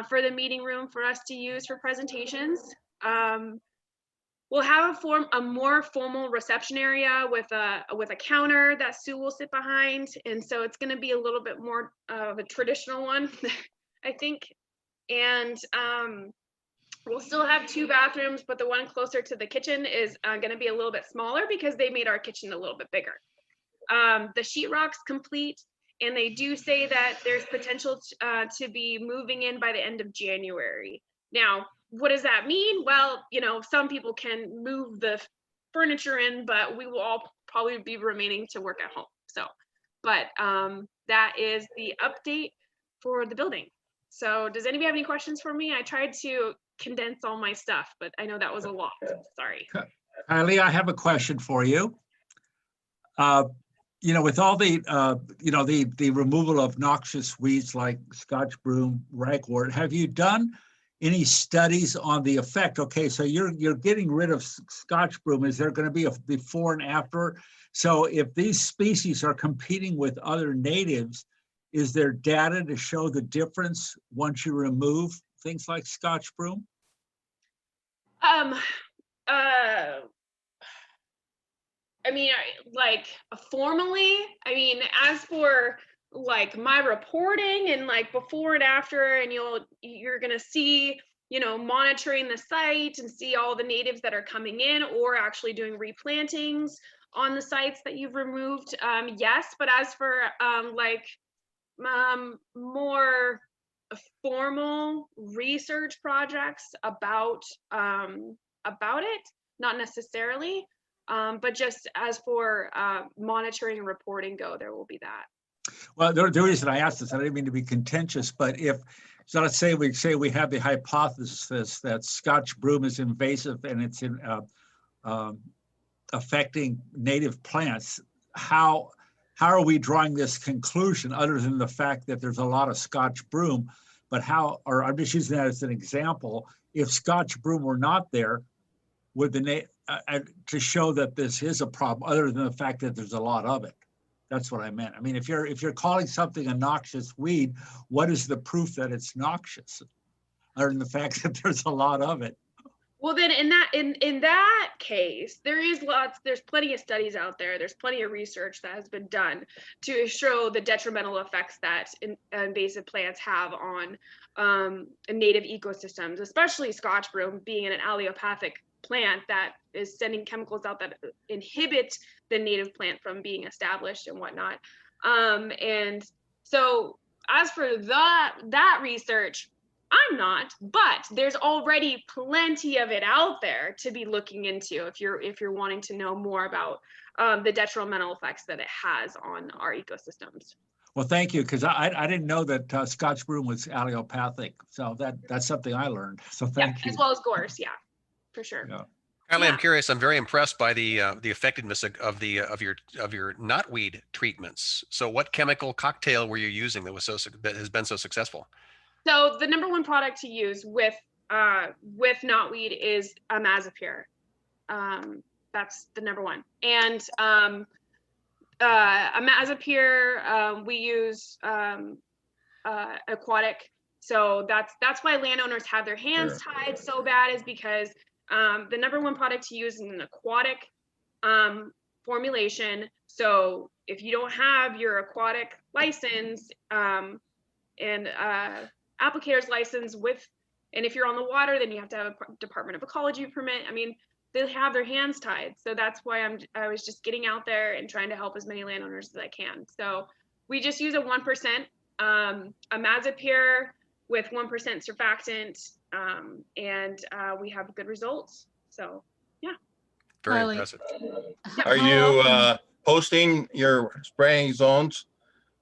for the meeting room for us to use for presentations. We'll have a more formal reception area with a counter that Sue will sit behind, and so it's going to be a little bit more of a traditional one, I think. And we'll still have 2 bathrooms, but the one closer to the kitchen is going to be a little bit smaller because they made our kitchen a little bit bigger. The sheetrock's complete, and they do say that there's potential to be moving in by the end of January. Now, what does that mean? Well, you know, some people can move the furniture in, but we will all probably be remaining to work at home. So, but that is the update for the building. So does anybody have any questions for me? I tried to condense all my stuff, but I know that was a lot. Sorry. Kylie, I have a question for you. You know, with all the, you know, the removal of noxious weeds like Scotch broom, ragwort, have you done any studies on the effect? Okay, so you're getting rid of Scotch broom. Is there going to be a before and after? So if these species are competing with other natives, is there data to show the difference once you remove things like Scotch broom? I mean, like formally, I mean, as for like my reporting and like before and after, and you're gonna see, you know, monitoring the site and see all the natives that are coming in or actually doing replantings on the sites that you've removed. Yes, but as for more formal research projects about it, not necessarily. But just as for monitoring and reporting go, there will be that. Well, the reason I asked this, I didn't mean to be contentious, but if, so let's say we have the hypothesis that Scotch broom is invasive and it's affecting native plants, how are we drawing this conclusion other than the fact that there's a lot of Scotch broom? But how, or I'm just using that as an example, if Scotch broom were not there, would the to show that this is a problem, other than the fact that there's a lot of it. That's what I meant. I mean, if you're calling something a noxious weed, what is the proof that it's noxious, other than the fact that there's a lot of it? Well, then in that case, there's plenty of studies out there. There's plenty of research that has been done to show the detrimental effects that invasive plants have on native ecosystems, especially Scotch broom being an allelopathic plant that is sending chemicals out that inhibit the native plant from being established and whatnot. And so as for that research, I'm not, but there's already plenty of it out there to be looking into if you're wanting to know more about the detrimental effects that it has on our ecosystems. Well, thank you, because I didn't know that Scotch broom was allelopathic, so that's something I learned. So thank you. As well as gorse, yeah, for sure. Yeah. Kylie, I'm curious. I'm very impressed by the effectiveness of your knotweed treatments. So, what chemical cocktail were you using that has been so successful? So, the number one product to use with knotweed is imazapyr. That's the number one. And imazapyr, we use aquatic. So that's why landowners have their hands tied so bad, is because the number one product to use is an aquatic formulation. So if you don't have your aquatic license and applicator's license and if you're on the water, then you have to have a Department of Ecology permit. I mean, they have their hands tied. So that's why I was just getting out there and trying to help as many landowners as I can. So we just use a 1% imazapyr with 1% surfactant, and we have good results. So yeah. Very Kylie. impressive. Are you posting your spraying zones?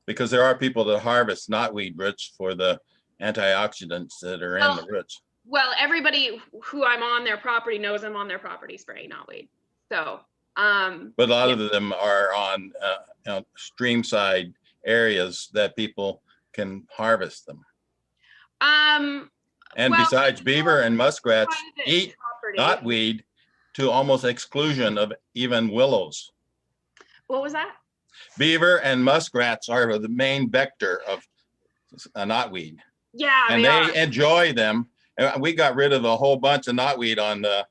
Because there are people that harvest knotweed roots for the antioxidants that are in the roots. Well, everybody who I'm on their property knows I'm on their property spraying knotweed. So, but a lot of them are on stream side areas that people can harvest them. And besides, beaver and muskrats eat knotweed to almost exclusion of even willows. What was that? Beaver and muskrats are the main vector of knotweed. Yeah, and they enjoy them. And we got rid of a whole bunch of knotweed on the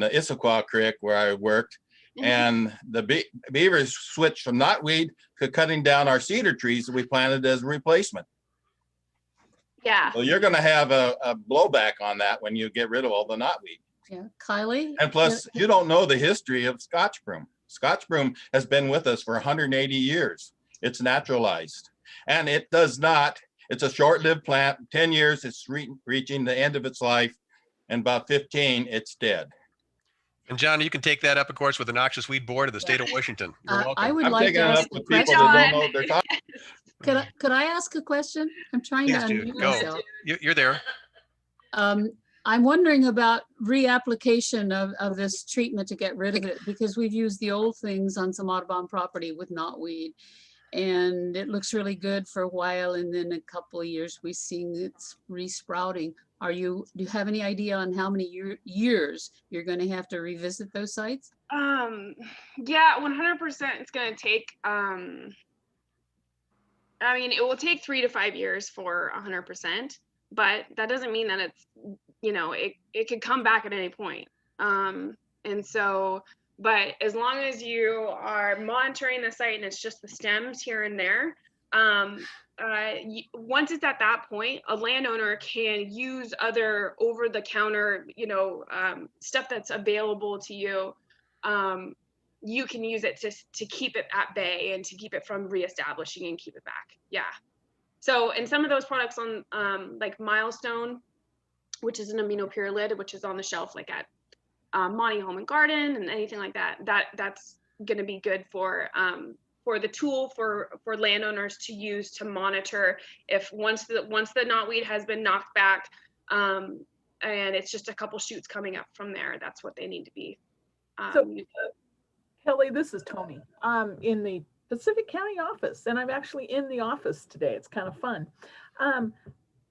Issaquah Creek where I worked. Mm-hmm. And the beavers switched from knotweed to cutting down our cedar trees that we planted as a replacement. Yeah. So you're going to have a blowback on that when you get rid of all the knotweed. Yeah, Kylie. And plus, you don't know the history of Scotch broom. Scotch broom has been with us for 180 years. It's naturalized. And it does not, it's a short-lived plant. 10 years, it's reaching the end of its life. and about 15, it's dead. And John, you can take that up, of course, with the Noxious Weed Board of the state of Washington. You're welcome. I would I'm like taking to it ask up a with people that don't know what they're talking. Could I ask a question? I'm trying to Please do. unmute Go. myself. You're there. I'm wondering about reapplication of this treatment to get rid of it, because we've used the old things on some Audubon property with knotweed. And it looks really good for a while, and then a couple of years we've seen it's resprouting. Do you have any idea on how many years you're going to have to revisit those sites? Yeah, 100% it's going to take, I mean, it will take 3 to 5 years for 100%, but that doesn't mean that it's, it could come back at any point. And so, but as long as you are monitoring the site and it's just the stems here and there, once it's at that point, a landowner can use other over-the-counter, stuff that's available to you. You can use it to keep it at bay and to keep it from reestablishing and keep it back. Yeah. So, and some of those products on like Milestone, which is an aminopyrrolid, which is on the shelf like at Monty Home and Garden and anything like that, that's going to be good for the tool for landowners to use to monitor if once the knotweed has been knocked back, and it's just a couple shoots coming up from there, that's what they need to be. Kelly, this is Tony. I'm in the Pacific County office, and I'm actually in the office today. It's kind of fun.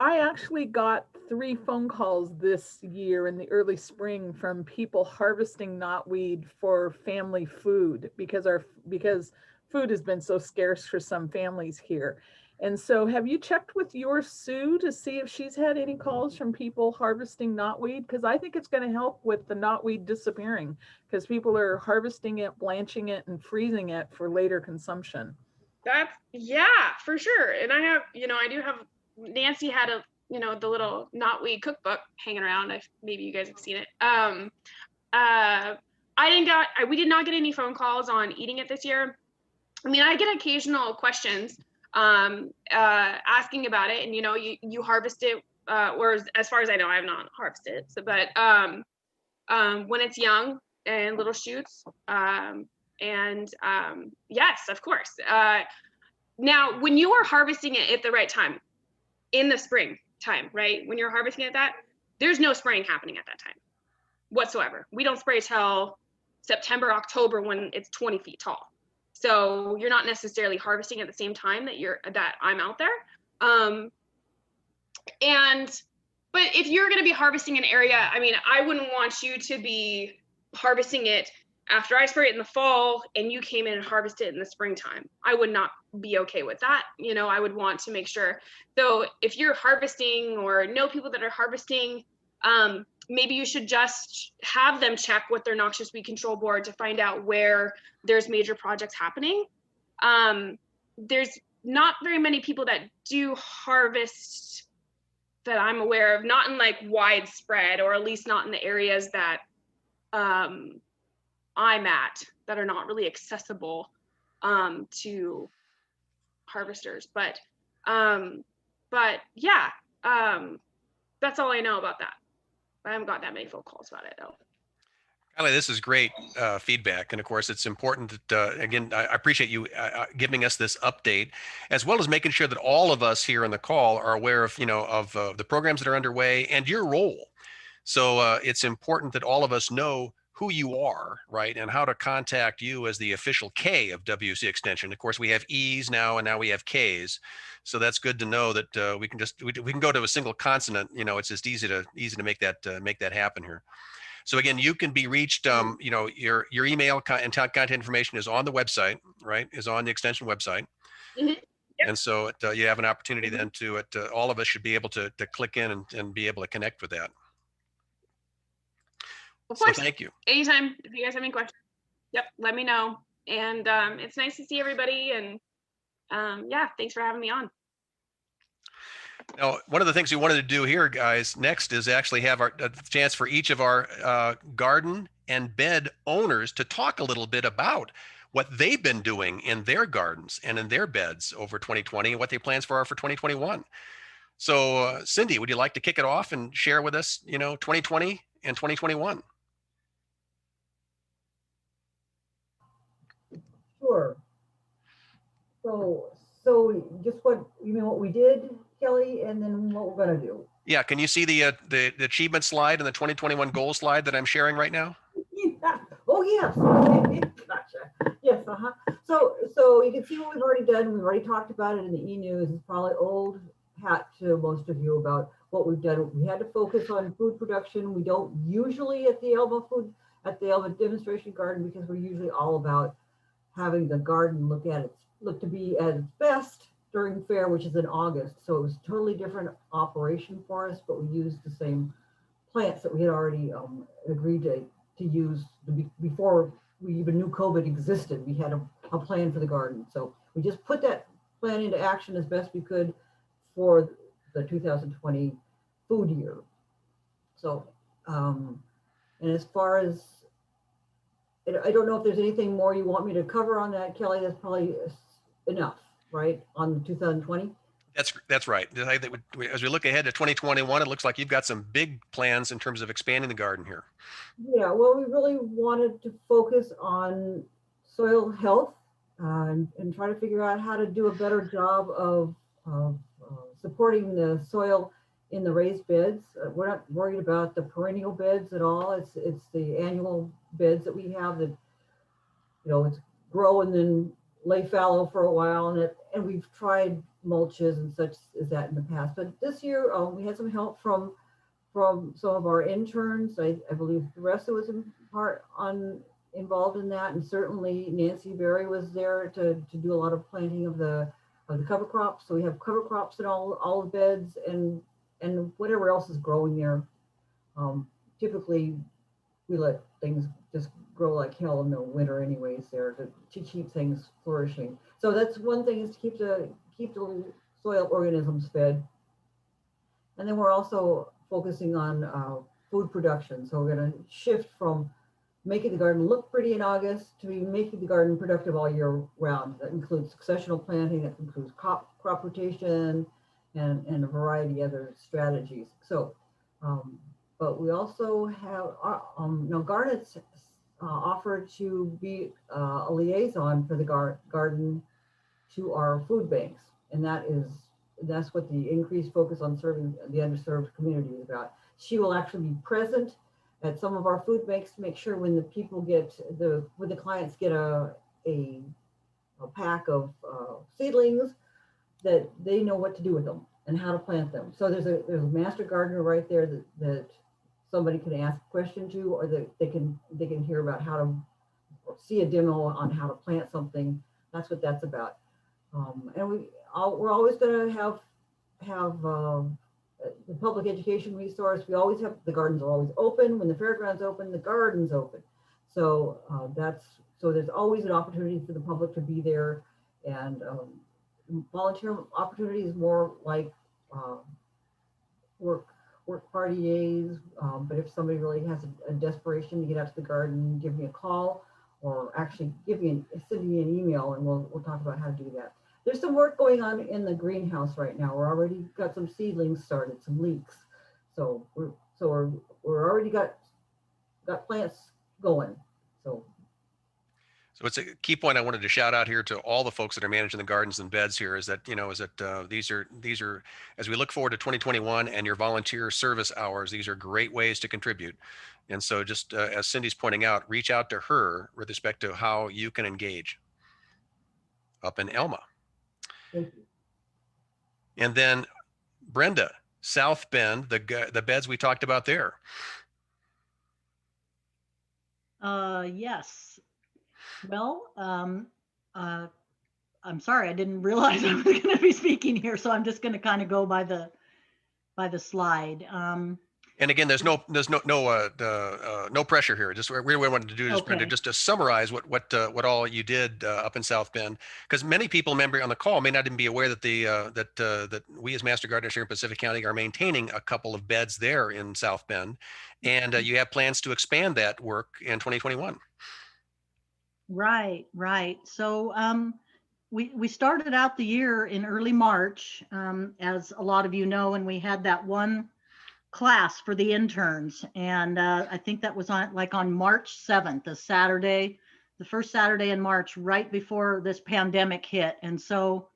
I actually got 3 phone calls this year in the early spring from people harvesting knotweed for family food because food has been so scarce for some families here. And so have you checked with your Sue to see if she's had any calls from people harvesting knotweed? Because I think it's going to help with the knotweed disappearing, because people are harvesting it, blanching it, and freezing it for later consumption. Yeah, for sure. And I do have, Nancy had the little knotweed cookbook hanging around. Maybe you guys have seen it. We did not get any phone calls on eating it this year. I mean, I get occasional questions asking about it, and you harvest it, or as far as I know, I have not harvested it. So, but when it's young and little shoots, yes, of course. Now, when you are harvesting it at the right time, in the spring time, right? When you're harvesting it there's no spraying happening at that time whatsoever. We don't spray till September, October when it's 20 feet tall. So you're not necessarily harvesting at the same time that I'm out there. But if you're going to be harvesting an area, I mean, I wouldn't want you to be harvesting it after I spray it in the fall and you came in and harvested it in the springtime. I would not be okay with that. I would want to make sure. So if you're harvesting or know people that are harvesting, maybe you should just have them check with their noxious weed control board to find out where there's major projects happening. There's not very many people that do harvest that I'm aware of, not in like widespread, or at least not in the areas that I'm at that are not really accessible to harvesters. But yeah, that's all I know about that. I haven't got that many phone calls about it though. Kylie, this is great feedback. And of course, it's important that, again, I appreciate you giving us this update, as well as making sure that all of us here on the call are aware of, the programs that are underway and your role. So it's important that all of us know who you are, right? And how to contact you as the official K of WSU Extension. Of course, we have E's now, and now we have K's. So that's good to know that we can go to a single consonant. It's just easy to make that happen here. So again, you can be reached, your email and contact information is on the website, right? Is on the extension website. Mm-hmm. Yep. And so you have an opportunity then to all of us should be able to click in and be able to connect with that. Of course. So thank you. Anytime, if you guys have any questions, let me know. And it's nice to see everybody. And yeah, thanks for having me on. Now, one of the things we wanted to do here, guys, next is actually have a chance for each of our garden and bed owners to talk a little bit about what they've been doing in their gardens and in their beds over 2020 and what their plans are for 2021. So Cindy, would you like to kick it off and share with us, 2020 and 2021? Sure. So just what, you mean what we did, Kelly, and then what we're gonna do? Yeah, can you see the achievement slide and the 2021 goal slide that I'm sharing right now? Yeah. Oh, yes. Okay. Gotcha. Yes, So you can see what we've already done. We've already talked about it in the e-news. It's probably old hat to most of you about what we've done. We had to focus on food production. We don't usually at the Elba demonstration garden, because we're usually all about having the garden look to be at its best during fair, which is in August. So it was a totally different operation for us, but we used the same plants that we had already agreed to use before we even knew COVID existed. We had a plan for the garden. So we just put that plan into action as best we could for the 2020 food year. So, and as far as, I don't know if there's anything more you want me to cover on that, Kelly. That's probably enough, right, on 2020? That's right. As we look ahead to 2021, it looks like you've got some big plans in terms of expanding the garden here. Yeah, well, we really wanted to focus on soil health and try to figure out how to do a better job of supporting the soil in the raised beds. We're not worried about the perennial beds at all. It's the annual beds that we have that, it's grow and then lay fallow for a while, and we've tried mulches and such as that in the past. But this year we had some help from some of our interns. I believe the rest of us involved in that, and certainly Nancy Berry was there to do a lot of planting of the cover crops. So we have cover crops in all the beds and whatever else is growing there. Typically we let things just grow like hell in the winter anyways there to keep things flourishing. So that's one thing, is to keep the soil organisms fed. And then we're also focusing on food production. So we're going to shift from making the garden look pretty in August to be making the garden productive all year round. That includes successional planting, that includes crop rotation, and a variety of other strategies. So, but we also have, Garnet's offered to be a liaison for the garden to our food banks. And that's what the increased focus on serving the underserved community is about. She will actually be present at some of our food banks to make sure when the clients get a pack of seedlings, that they know what to do with them and how to plant them. So there's a master gardener right there that somebody can ask a question to, or that they can hear about how to, or see a demo on how to plant something. That's what that's about. And we're always going to have the public education resource. We always have, the gardens are always open. When the fairground's open, the garden's open. So so there's always an opportunity for the public to be there, and volunteer opportunities more like work party days. But if somebody really has a desperation to get out to the garden, give me a call, or actually send me an email, and we'll talk about how to do that. There's some work going on in the greenhouse right now. We're already got some seedlings started, some leeks. So we're already got plants going. So it's a key point I wanted to shout out here to all the folks that are managing the gardens and beds here, is that, these are, as we look forward to 2021 and your volunteer service hours, these are great ways to contribute. And so just as Cindy's pointing out, reach out to her with respect to how you can engage up in Elma. thank you. And then Brenda, South Bend, the beds we talked about there. Yes. Well, I'm sorry, I didn't realize I was going to be speaking here, so I'm just going to kind of go by the slide. And again, there's no pressure here. Just what we wanted to do is, Brenda, just to summarize what all you did up in South Bend, because many people on the call may not even be aware that that we as Master Gardeners here in Pacific County are maintaining a couple of beds there in South Bend, and you have plans to expand that work in 2021. Right. So we started out the year in early March, as a lot of you know, and we had that one class for the interns. And I think that was on March 7th, a Saturday, the first Saturday in March, right before this pandemic hit. And so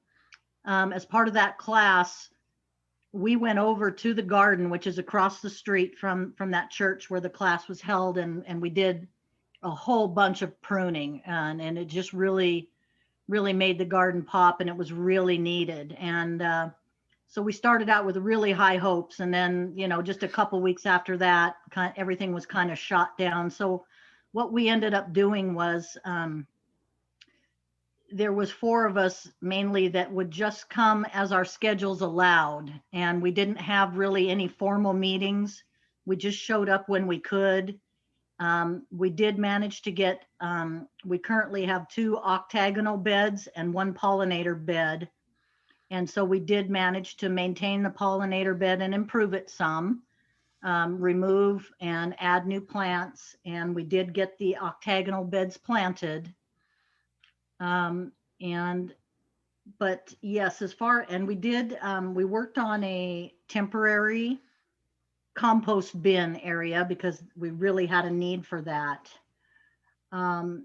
as part of that class, we went over to the garden, which is across the street from that church where the class was held. And we did a whole bunch of pruning, and it just really made the garden pop, and it was really needed. And so we started out with really high hopes, and then, just a couple weeks after that, everything was kind of shot down. So what we ended up doing was, there was 4 of us mainly that would just come as our schedules allowed, and we didn't have really any formal meetings. We just showed up when we could. We did manage to get, we currently have 2 octagonal beds and 1 pollinator bed. And so we did manage to maintain the pollinator bed and improve it some, remove and add new plants. And we did get the octagonal beds planted. But yes, and we worked on a temporary compost bin area because we really had a need for that. And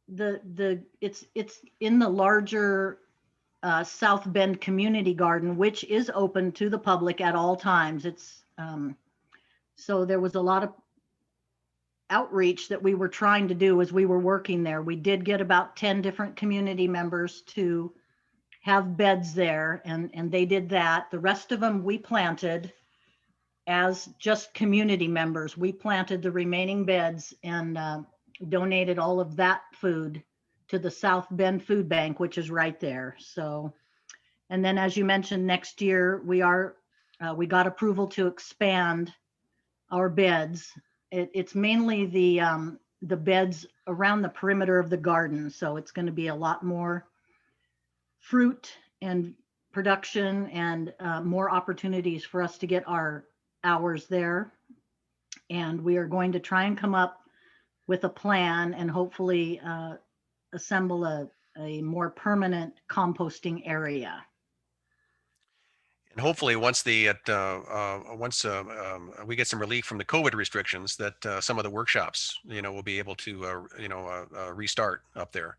it's in the larger South Bend Community Garden, which is open to the public at all times. So there was a lot of outreach that we were trying to do as we were working there. We did get about 10 different community members to have beds there, and they did that. The rest of them we planted as just community members. We planted the remaining beds and donated all of that food to the South Bend Food Bank, which is right there. So, and then as you mentioned, next year we got approval to expand our beds. It's mainly the beds around the perimeter of the garden. So it's going to be a lot more fruit and production, and more opportunities for us to get our hours there. And we are going to try and come up with a plan and hopefully assemble a more permanent composting area. And hopefully once we get some relief from the COVID restrictions, that some of the workshops, will be able to, restart up there.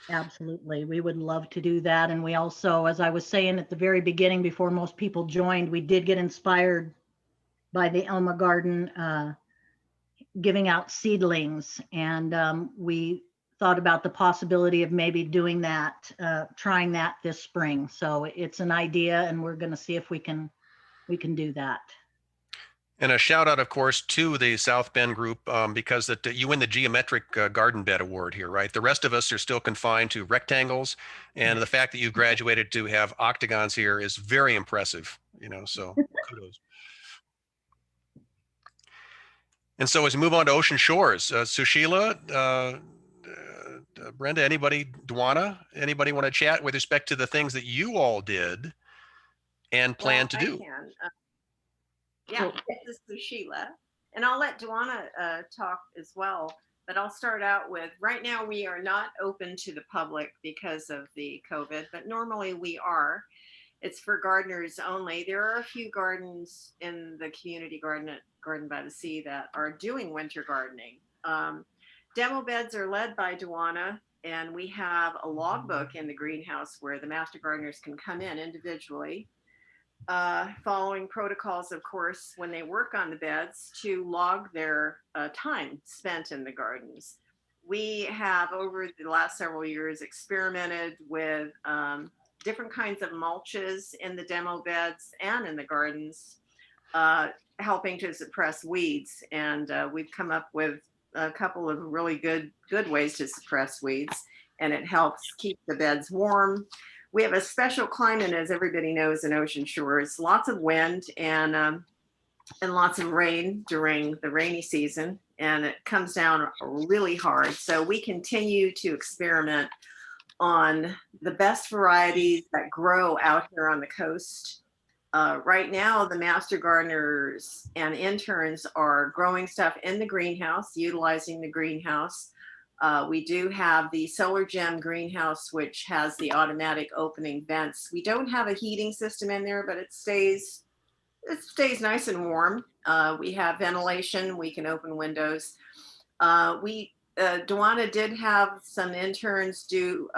Absolutely. We would love to do that. And we also, as I was saying at the very beginning, before most people joined, we did get inspired by the Elma Garden giving out seedlings. And we thought about the possibility of maybe doing that, trying that this spring. So it's an idea, and we're going to see if we can do that. And a shout out, of course, to the South Bend group, because you win the geometric garden bed award here, right? The rest of us are still confined to rectangles, and the fact that you graduated to have octagons here is very impressive, so kudos. And so as we move on to Ocean Shores, Sushila, Brenda, Dwana, anybody want to chat with respect to the things that you all did and plan to do? Yeah, this is Sheila, and I'll let Dwana talk as well, but I'll start out with, right now we are not open to the public because of the COVID, but normally we are. It's for gardeners only. There are a few gardens in the community garden at Garden by the Sea that are doing winter gardening. Demo beds are led by Dwana, and we have a logbook in the greenhouse where the master gardeners can come in individually, following protocols, of course, when they work on the beds, to log their time spent in the gardens. We have, over the last several years, experimented with different kinds of mulches in the demo beds and in the gardens, helping to suppress weeds. And we've come up with a couple of really good ways to suppress weeds, and it helps keep the beds warm. We have a special climate, as everybody knows, in Ocean Shores. Lots of wind and lots of rain during the rainy season, and it comes down really hard. So we continue to experiment on the best varieties that grow out here on the coast. Right now, the master gardeners and interns are growing stuff in the greenhouse, utilizing the greenhouse. We do have the Solar Gem greenhouse, which has the automatic opening vents. We don't have a heating system in there, but it stays nice and warm. We have ventilation. We can open windows. Duana did have some interns do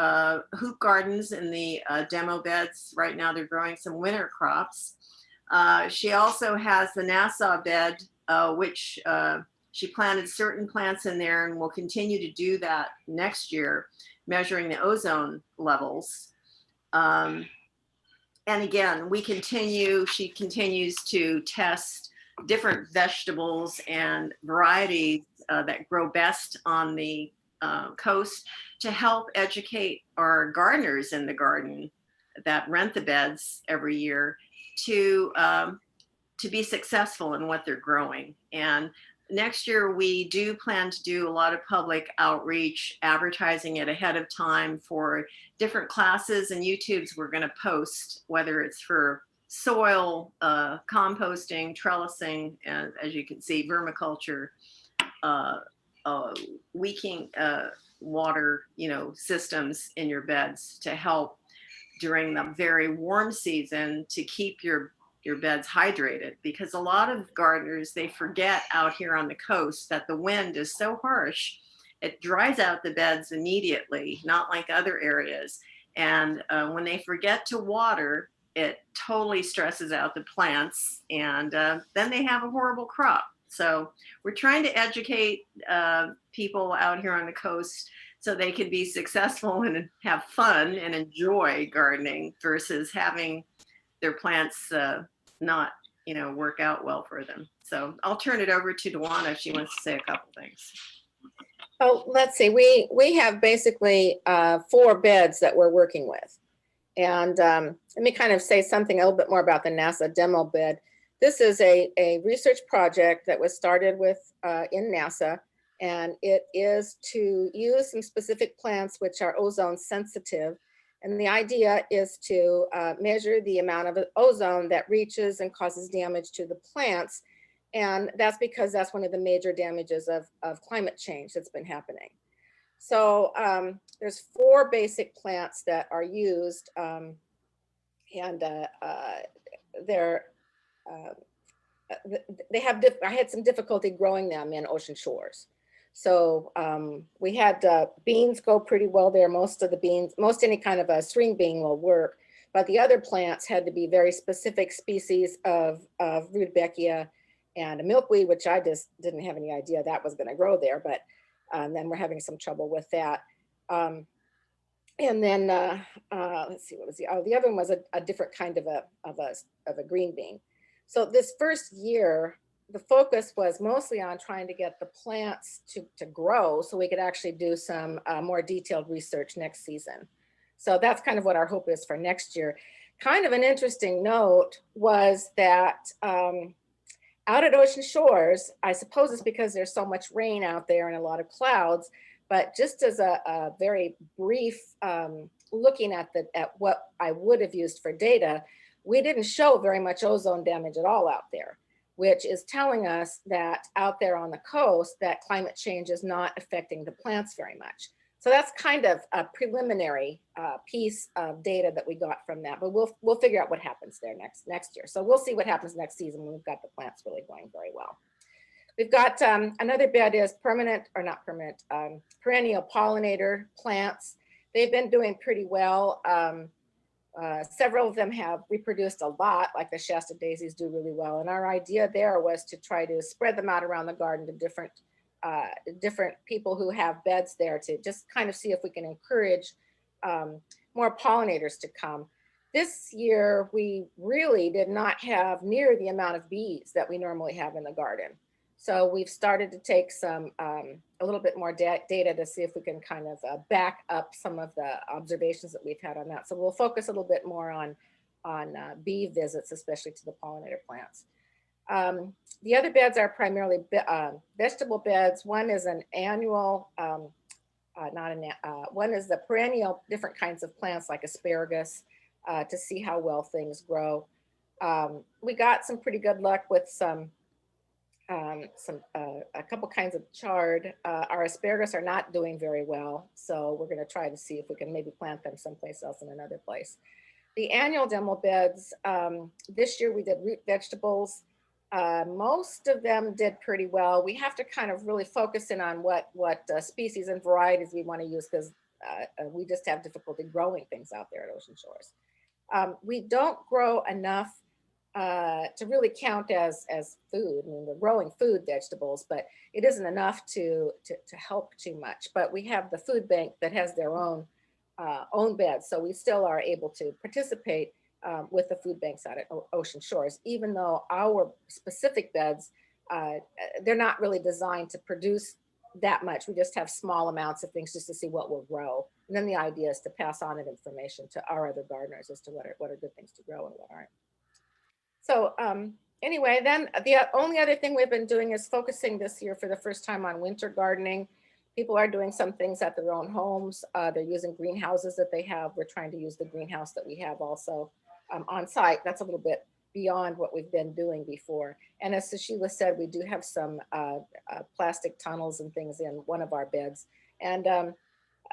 hoop gardens in the demo beds. Right now they're growing some winter crops. She also has the Nassau bed, which she planted certain plants in there and will continue to do that next year, measuring the ozone levels. And again, she continues to test different vegetables and varieties that grow best on the coast to help educate our gardeners in the garden that rent the beds every year to be successful in what they're growing. And next year, we do plan to do a lot of public outreach, advertising it ahead of time for different classes and YouTubes we're going to post, whether it's for soil, composting, trellising, and as you can see, vermiculture, leaking water, systems in your beds to help during the very warm season to keep your beds hydrated, because a lot of gardeners, they forget out here on the coast that the wind is so harsh, it dries out the beds immediately, not like other areas. And when they forget to water, it totally stresses out the plants, and then they have a horrible crop. So we're trying to educate people out here on the coast so they can be successful and have fun and enjoy gardening versus having their plants not, work out well for them. So I'll turn it over to Duana if she wants to say a couple things. Oh, let's see. We have basically 4 beds that we're working with. And let me kind of say something a little bit more about the NASA demo bed. This is a research project that was started with in NASA, and it is to use some specific plants which are ozone sensitive. And the idea is to measure the amount of ozone that reaches and causes damage to the plants. And that's because that's one of the major damages of climate change that's been happening. So there's 4 basic plants that are used, and I had some difficulty growing them in ocean shores. So we had beans go pretty well there. Most any kind of a string bean will work, but the other plants had to be very specific species of rudbeckia and a milkweed, which I just didn't have any idea that was going to grow there. But then we're having some trouble with that. And then let's see, what was the other one was a different kind of a green bean. So this first year, the focus was mostly on trying to get the plants to grow so we could actually do some more detailed research next season. So that's kind of what our hope is for next year. Kind of an interesting note was that out at Ocean Shores, I suppose it's because there's so much rain out there and a lot of clouds, but just as a very brief looking at what I would have used for data, we didn't show very much ozone damage at all out there, which is telling us that out there on the coast, that climate change is not affecting the plants very much. So that's kind of a preliminary piece of data that we got from that, but we'll figure out what happens there next year. So we'll see what happens next season when we've got the plants really going very well. We've got another bed is perennial pollinator plants. They've been doing pretty well. Several of them have reproduced a lot, like the Shasta daisies do really well. And our idea there was to try to spread them out around the garden to different people who have beds there, to just kind of see if we can encourage more pollinators to come. This year, we really did not have near the amount of bees that we normally have in the garden. So we've started to take some a little bit more data to see if we can kind of back up some of the observations that we've had on that. So we'll focus a little bit more on bee visits, especially to the pollinator plants. The other beds are primarily vegetable beds. One is an annual, one is the perennial, different kinds of plants like asparagus to see how well things grow. We got some pretty good luck with some a couple kinds of chard. Our asparagus are not doing very well, so we're going to try to see if we can maybe plant them someplace else in another place. The annual demo beds, this year we did root vegetables. Most of them did pretty well. We have to kind of really focus in on what species and varieties we want to use, because we just have difficulty growing things out there at Ocean Shores. We don't grow enough to really count as food. I mean, we're growing food vegetables, but it isn't enough to help too much. But we have the food bank that has their own beds, so we still are able to participate with the food banks out at Ocean Shores, even though our specific beds, they're not really designed to produce that much. We just have small amounts of things just to see what will grow. And then the idea is to pass on that information to our other gardeners as to what are good things to grow and what aren't. So anyway, then the only other thing we've been doing is focusing this year for the first time on winter gardening. People are doing some things at their own homes. They're using greenhouses that they have. We're trying to use the greenhouse that we have also on site. That's a little bit beyond what we've been doing before. And as Sheila said, we do have some plastic tunnels and things in one of our beds. And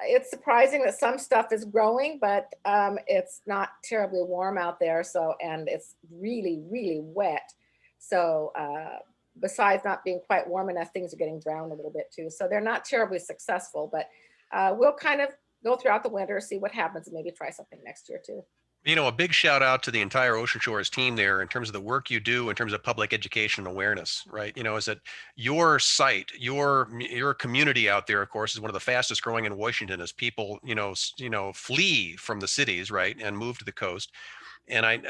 it's surprising that some stuff is growing, but it's not terribly warm out there. So, and it's really, really wet. So besides not being quite warm enough, things are getting drowned a little bit too. So they're not terribly successful, but we'll kind of go throughout the winter, see what happens, and maybe try something next year too. You know, a big shout out to the entire Ocean Shores team there in terms of the work you do in terms of public education and awareness, right? You know, is that your site, your community out there, of course, is one of the fastest growing in Washington as people, flee from the cities, right, and move to the coast. And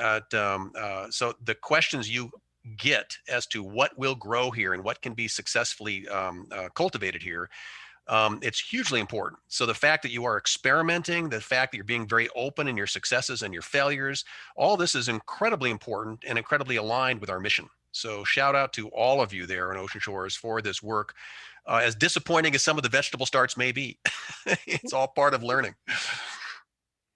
so the questions you get as to what will grow here and what can be successfully cultivated here, it's hugely important. So the fact that you are experimenting, the fact that you're being very open in your successes and your failures, all this is incredibly important and incredibly aligned with our mission. So shout out to all of you there in Ocean Shores for this work. As disappointing as some of the vegetable starts may be, it's all part of learning.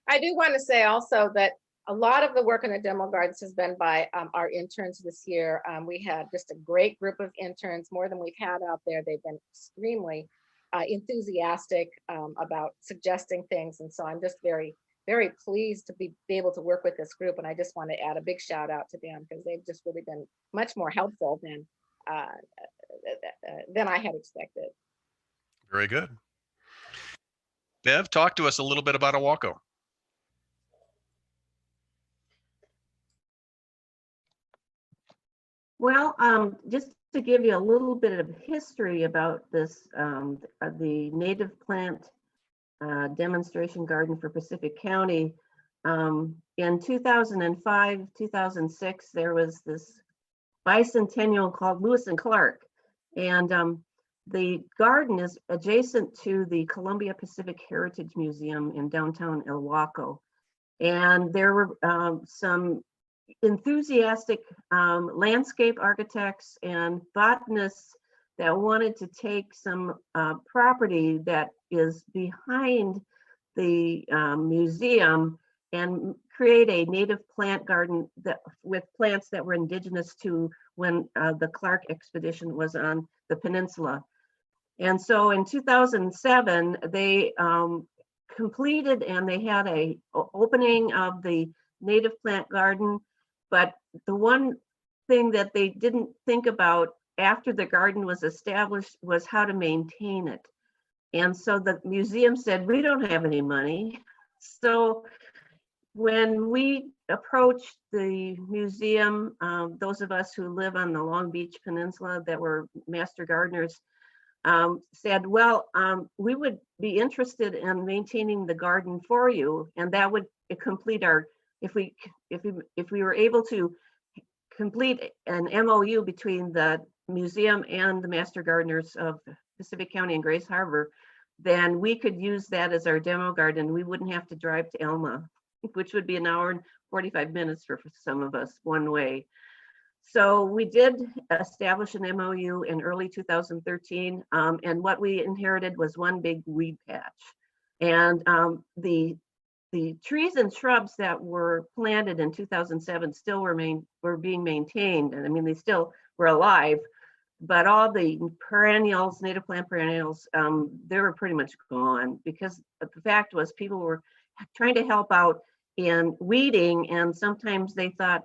I do want to say also that a lot of the work in the demo gardens has been by our interns this year. We had just a great group of interns, more than we've had out there. They've been extremely enthusiastic about suggesting things. And so I'm just very, very pleased to be able to work with this group. And I just want to add a big shout out to them because they've just really been much more helpful than I had expected. Very good. Bev, talk to us a little bit about Awako. Well, just to give you a little bit of history about this, the native plant demonstration garden for Pacific County. In 2005, 2006, there was this bicentennial called Lewis and Clark. And the garden is adjacent to the Columbia Pacific Heritage Museum in downtown Ilwaco. And there were some enthusiastic landscape architects and botanists that wanted to take some property that is behind the museum and create a native plant garden that with plants that were indigenous to when the Clark expedition was on the peninsula. And so in 2007, they completed and they had a opening of the native plant garden. But the one thing that they didn't think about after the garden was established was how to maintain it. And so the museum said, we don't have any money. So when we approached the museum, those of us who live on the Long Beach Peninsula that were master gardeners said, well, we would be interested in maintaining the garden for you. And that would complete our, if we were able to complete an MOU between the museum and the master gardeners of Pacific County and Grace Harbor, then we could use that as our demo garden. We wouldn't have to drive to Elma, which would be an hour and 45 minutes for some of us one way. So we did establish an MOU in early 2013, and what we inherited was one big weed patch. And the trees and shrubs that were planted in 2007 still were being maintained. And I mean, they still were alive, but all the perennials, native plant perennials, they were pretty much gone, because the fact was people were trying to help out in weeding, and sometimes they thought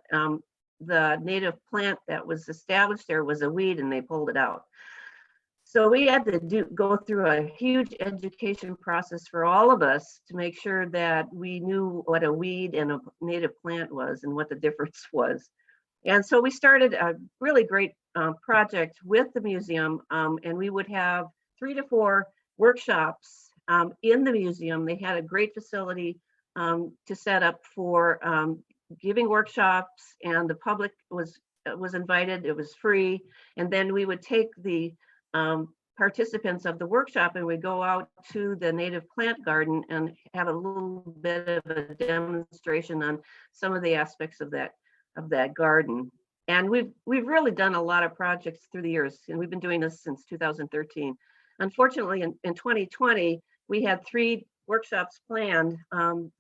the native plant that was established there was a weed and they pulled it out. So we had to go through a huge education process for all of us to make sure that we knew what a weed and a native plant was and what the difference was. And so we started a really great project with the museum, and we would have 3 to 4 workshops in the museum. They had a great facility to set up for giving workshops, and the public was invited. It was free. And then we would take the participants of the workshop and we go out to the native plant garden and have a little bit of a demonstration on some of the aspects of that garden. And we've really done a lot of projects through the years, and we've been doing this since 2013. Unfortunately, in 2020, we had 3 workshops planned,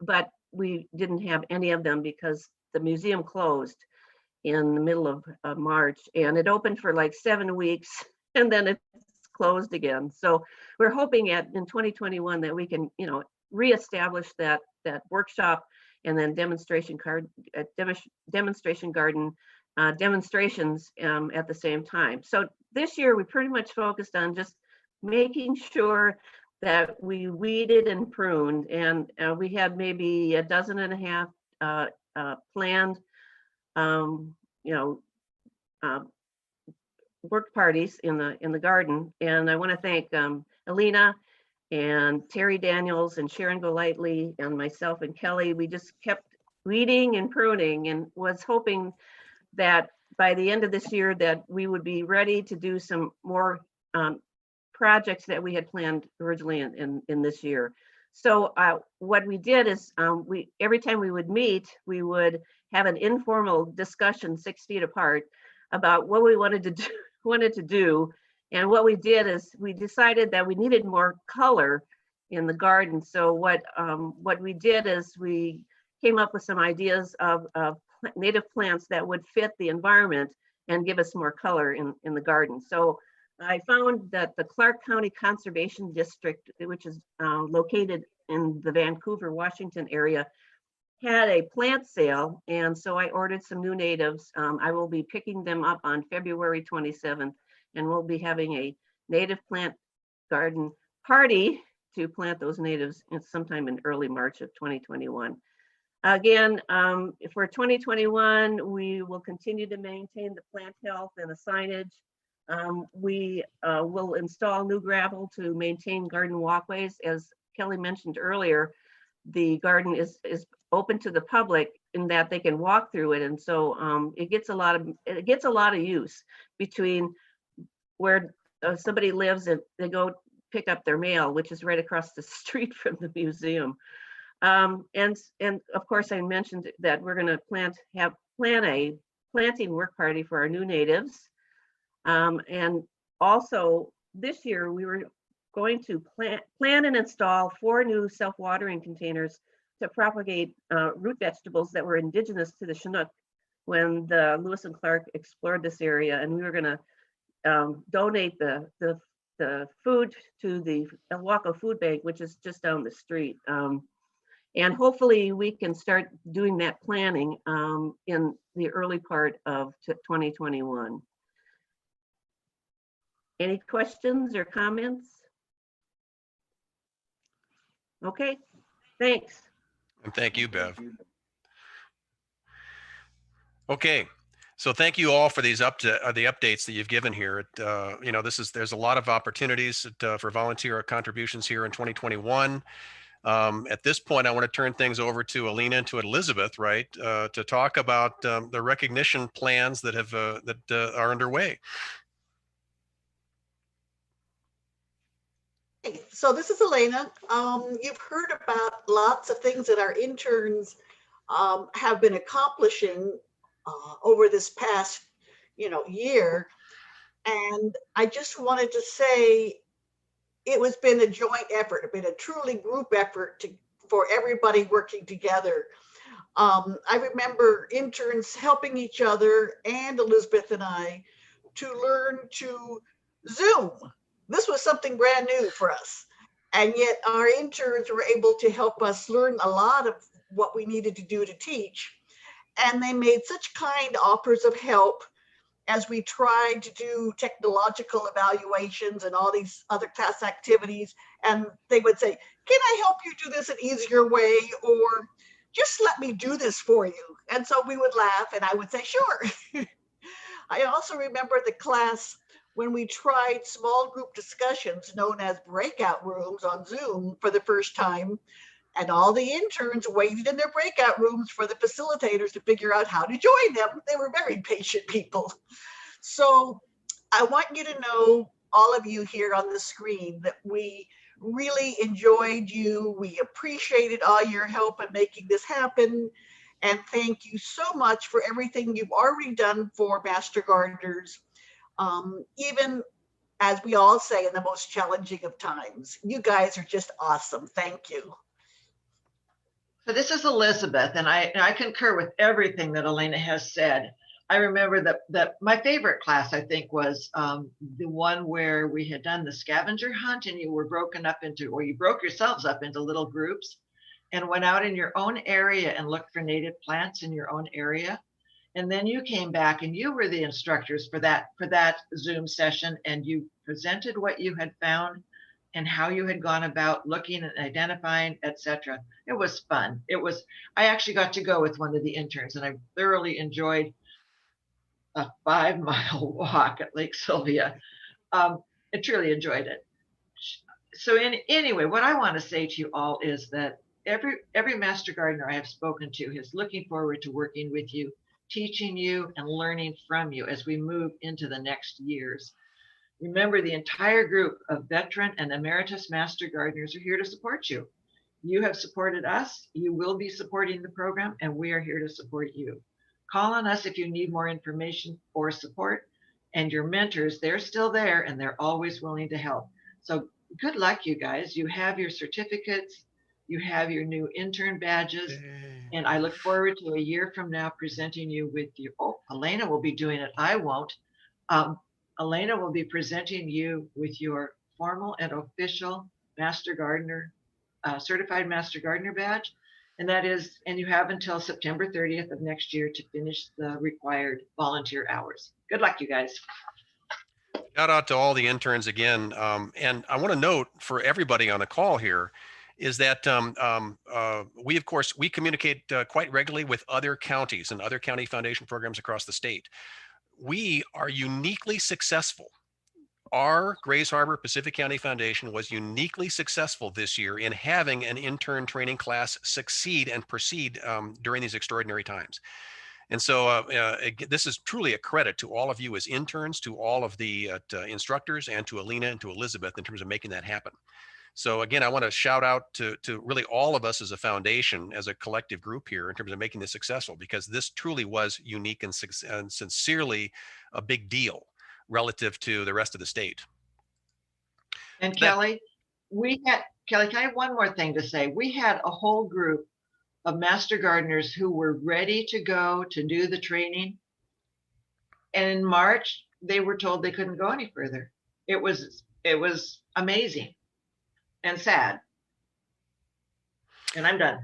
but we didn't have any of them because the museum closed in the middle of March, and it opened for like 7 weeks and then it's closed again. So we're hoping in 2021 that we can, reestablish that workshop and then demonstration garden demonstrations at the same time. So this year we pretty much focused on just making sure that we weeded and pruned, and we had maybe 12.5 planned work parties in the garden. And I want to thank Alina and Terry Daniels and Sharon Golightly and myself and Kelly. We just kept weeding and pruning, and was hoping that by the end of this year that we would be ready to do some more projects that we had planned originally in this year. So what we did is every time we would meet, we would have an informal discussion 6 feet apart about what we wanted to do. And what we did is we decided that we needed more color in the garden. So what we did is we came up with some ideas of native plants that would fit the environment and give us more color in the garden. So I found that the Clark County Conservation District, which is located in the Vancouver, Washington area, had a plant sale. And so I ordered some new natives. I will be picking them up on February 27th, and we'll be having a native plant garden party to plant those natives sometime in early March of 2021. Again, for 2021, we will continue to maintain the plant health and the signage. We will install new gravel to maintain garden walkways. As Kelly mentioned earlier, the garden is open to the public in that they can walk through it, and so it gets a lot of use between where somebody lives and they go pick up their mail, which is right across the street from the museum. And of course, I mentioned that we're going to plan a planting work party for our new natives. And also this year we were going to plan and install 4 new self-watering containers to propagate root vegetables that were indigenous to the Chinook when the Lewis and Clark explored this area. And we were going to donate the food to the El Waco Food Bank, which is just down the street. And hopefully we can start doing that planning in the early part of 2021. Any questions or comments? Okay, thanks. And thank you, Bev. Okay, so thank you all for these the updates that you've given here. There's a lot of opportunities for volunteer contributions here in 2021. At this point, I want to turn things over to Alina and to Elizabeth, right, to talk about the recognition plans that are underway. So this is Elena. You've heard about lots of things that our interns have been accomplishing over this past, year. And I just wanted to say it has been a joint effort. It's been a truly group effort for everybody working together. I remember interns helping each other and Elizabeth and I to learn to Zoom. This was something brand new for us. And yet our interns were able to help us learn a lot of what we needed to do to teach. And they made such kind offers of help as we tried to do technological evaluations and all these other class activities. And they would say, can I help you do this an easier way? Or just let me do this for you. And so we would laugh and I would say, sure. I also remember the class when we tried small group discussions known as breakout rooms on Zoom for the first time. And all the interns waited in their breakout rooms for the facilitators to figure out how to join them. They were very patient people. So I want you to know, all of you here on the screen, that we really enjoyed you. We appreciated all your help in making this happen. And thank you so much for everything you've already done for Master Gardeners. Even as we all say, in the most challenging of times. You guys are just awesome. Thank you. So this is Elizabeth, and I concur with everything that Elena has said. I remember that my favorite class, I think, was the one where we had done the scavenger hunt, and you were broken up into, or you broke yourselves up into little groups and went out in your own area and looked for native plants in your own area. And then you came back and you were the instructors for that Zoom session, and you presented what you had found and how you had gone about looking and identifying, etc. It was fun. I actually got to go with one of the interns, and I thoroughly enjoyed a 5-mile walk at Lake Sylvia. I truly enjoyed it. So anyway, what I want to say to you all is that every Master Gardener I have spoken to is looking forward to working with you, teaching you and learning from you as we move into the next years. Remember, the entire group of veteran and emeritus Master Gardeners are here to support you. You have supported us, you will be supporting the program, and we are here to support you. Call on us if you need more information or support, and your mentors, they're still there and they're always willing to help. So good luck, you guys. You have your certificates, you have your new intern badges, and I look forward to a year from now presenting you with you. Oh, Elena will be doing it. I won't. Elena will be presenting you with your formal and official Master Gardener, Certified Master Gardener badge. And you have until September 30th of next year to finish the required volunteer hours. Good luck, you guys. Shout out to all the interns again. And I want to note for everybody on the call here is that we communicate quite regularly with other counties and other county foundation programs across the state. We are uniquely successful. Our Grays Harbor Pacific County Foundation was uniquely successful this year in having an intern training class succeed and proceed during these extraordinary times. And so this is truly a credit to all of you as interns, to all of the instructors, and to Alina and to Elizabeth in terms of making that happen. So again, I want to shout out to really all of us as a foundation, as a collective group here in terms of making this successful, because this truly was unique and sincerely a big deal relative to the rest of the state. And Kelly, Kelly, can I have one more thing to say? We had a whole group of Master Gardeners who were ready to go to do the training. And in March, they were told they couldn't go any further. It was amazing and sad. And I'm done.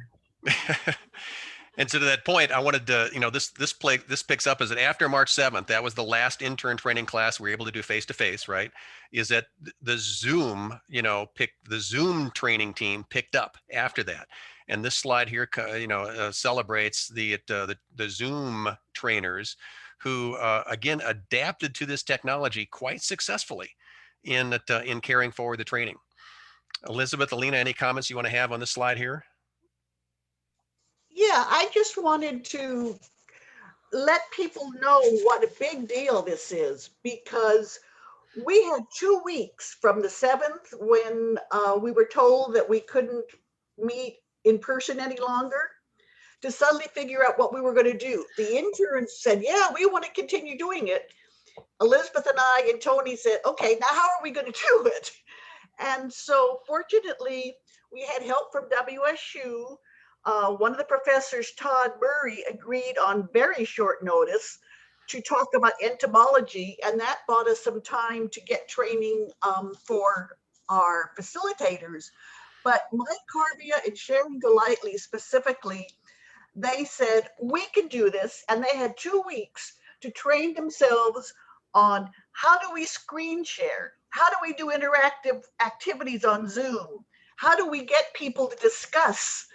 And so to that point, I wanted to, this picks up as that after March 7th, that was the last intern training class we were able to do face-to-face, right? Is that the Zoom, the Zoom training team picked up after that. And this slide here, celebrates the Zoom trainers who, again, adapted to this technology quite successfully in carrying forward the training. Elizabeth, Alina, any comments you want to have on this slide here? Yeah, I just wanted to let people know what a big deal this is, because we had 2 weeks from the 7th when we were told that we couldn't meet in person any longer to suddenly figure out what we were going to do. The interns said, yeah, we want to continue doing it. Elizabeth and I and Tony said, okay, now how are we going to do it? And so fortunately, we had help from WSU. One of the professors, Todd Murray, agreed on very short notice to talk about entomology, and that bought us some time to get training for our facilitators. But Mike Carvia and Sharon Golightly specifically, they said, we can do this. And they had 2 weeks to train themselves on how do we screen share? How do we do interactive activities on Zoom? How do we get people to discuss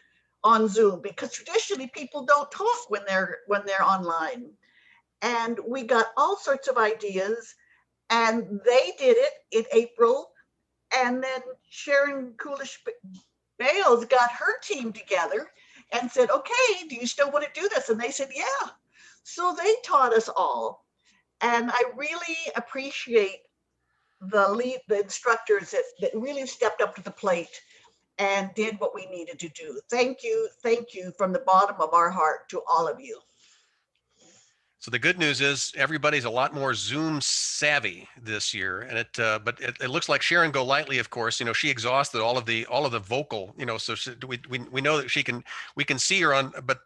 on Zoom? Because traditionally people don't talk when they're online. And we got all sorts of ideas, and they did it in April. And then Sharon Coolish Bales got her team together and said, okay, do you still want to do this? And they said, yeah. So they taught us all. And I really appreciate the instructors that really stepped up to the plate and did what we needed to do. Thank you from the bottom of our heart to all of you. So the good news is everybody's a lot more Zoom savvy this year, and but it looks like Sharon Golightly, of course, she exhausted all of the vocal, so we know that we can see her on, but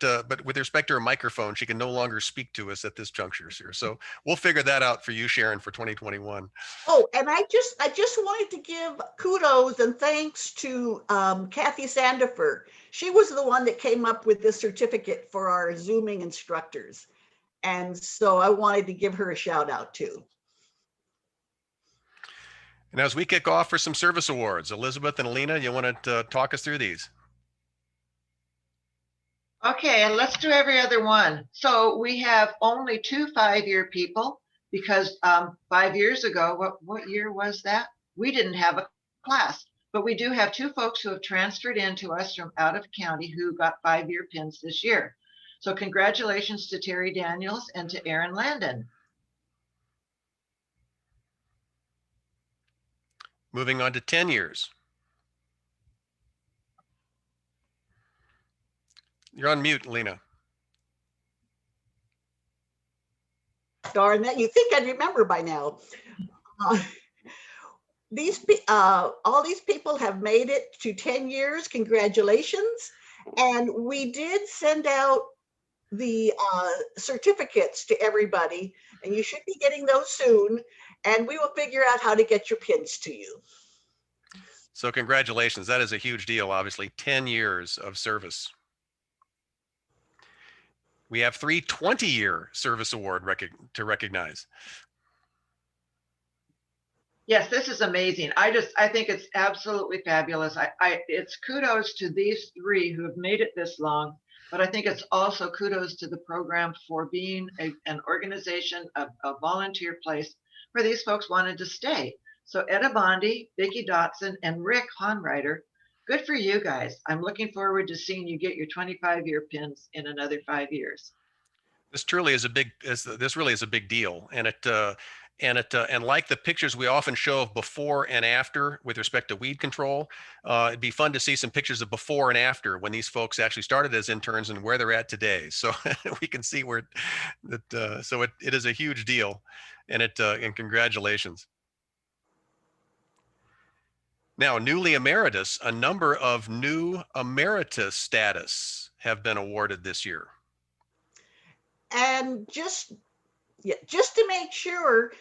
with respect to her microphone, she can no longer speak to us at this juncture here. So we'll figure that out for you, Sharon, for 2021. Oh, and I just wanted to give kudos and thanks to Kathy Sandifer. She was the one that came up with this certificate for our Zooming instructors. And so I wanted to give her a shout out too. And as we kick off for some service awards, Elizabeth and Alina, you want to talk us through these? Okay, let's do every other one. So we have only 2 5-year people because 5 years ago, what year was that? We didn't have a class, but we do have 2 folks who have transferred in to us from out of county who got 5-year pins this year. So congratulations to Terry Daniels and to Aaron Landon. Moving on to 10 years. You're on mute, Lena. Darn that, you think I'd remember by now. All these people have made it to 10 years. Congratulations. And we did send out the certificates to everybody, and you should be getting those soon, and we will figure out how to get your pins to you. So congratulations. That is a huge deal, obviously. 10 years of service. We have 3 20-year service award to recognize. Yes, this is amazing. I think it's absolutely fabulous. It's kudos to these 3 who have made it this long, but I think it's also kudos to the program for being an organization, a volunteer place where these folks wanted to stay. So Etta Bondi, Vicki Dotson, and Rick Honreiter, good for you guys. I'm looking forward to seeing you get your 25-year pins in another 5 years. This really is a big deal, and and like the pictures we often show of before and after with respect to weed control, it'd be fun to see some pictures of before and after when these folks actually started as interns and where they're at today. So we can see where that. So it is a huge deal, and and congratulations. Now, newly emeritus, a number of new emeritus status have been awarded this year. And just to make sure,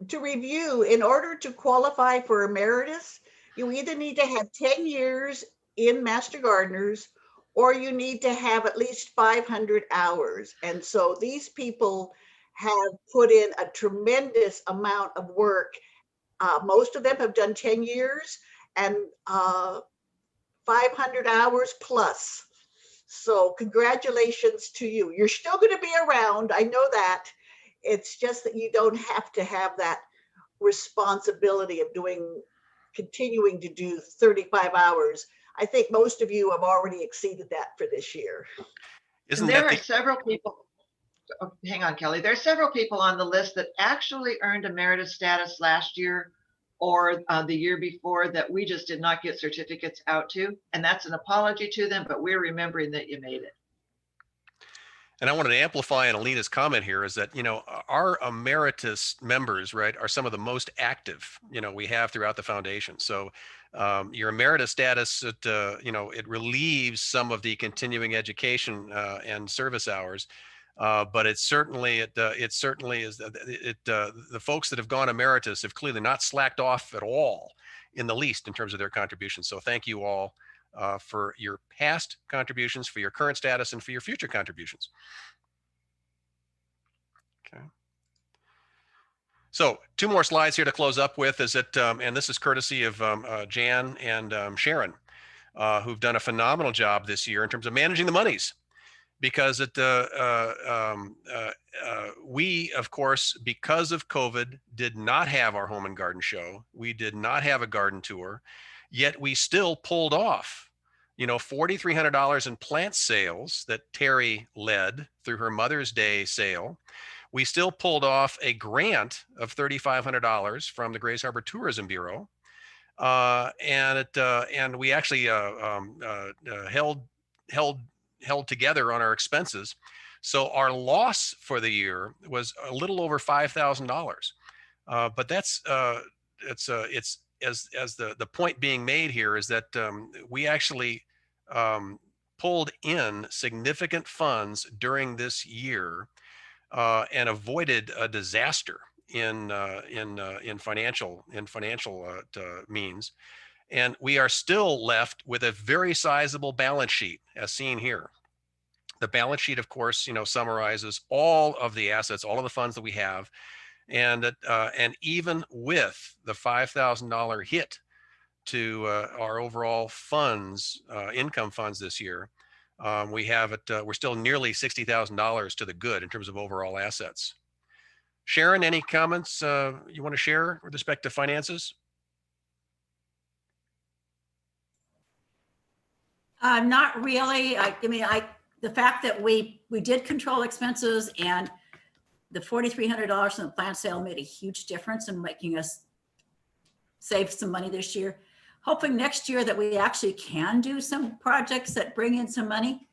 to review, in order to qualify for emeritus, you either need to have 10 years in Master Gardeners, or you need to have at least 500 hours. And so these people have put in a tremendous amount of work. Most of them have done 10 years and 500 hours plus. So congratulations to you. You're still going to be around. I know that. It's just that you don't have to have that responsibility of continuing to do 35 hours. I think most of you have already exceeded that for this year. There are several people, oh, hang on, Kelly. There are several people on the list that actually earned emeritus status last year or the year before that we just did not get certificates out to. And that's an apology to them, but we're remembering that you made it. And I wanted to amplify on Alina's comment here is that, our emeritus members, right, are some of the most active, we have throughout the foundation. So your emeritus status, it relieves some of the continuing education and service hours. But it certainly is the folks that have gone emeritus have clearly not slacked off at all in the least in terms of their contributions. So thank you all for your past contributions, for your current status, and for your future contributions. Okay. So 2 more slides here to close up with is that, and this is courtesy of Jan and Sharon, who've done a phenomenal job this year in terms of managing the monies. Because we, of course, because of COVID, did not have our home and garden show. We did not have a garden tour, yet we still pulled off, $4,300 in plant sales that Terry led through her Mother's Day sale. We still pulled off a grant of $3,500 from the Grays Harbor Tourism Bureau. And we actually held together on our expenses. So our loss for the year was a little over $5,000. But that's it's as the point being made here is that we actually pulled in significant funds during this year and avoided a disaster in financial means. And we are still left with a very sizable balance sheet, as seen here. The balance sheet, of course, summarizes all of the assets, all of the funds that we have, and even with the $5,000 hit to our overall funds, income funds this year, we have it. We're still nearly $60,000 to the good in terms of overall assets. Sharon, any comments you want to share with respect to finances? Not really. The fact that we did control expenses and the $4,300 in the plant sale made a huge difference in making us save some money this year. Hoping next year that we actually can do some projects that bring in some money,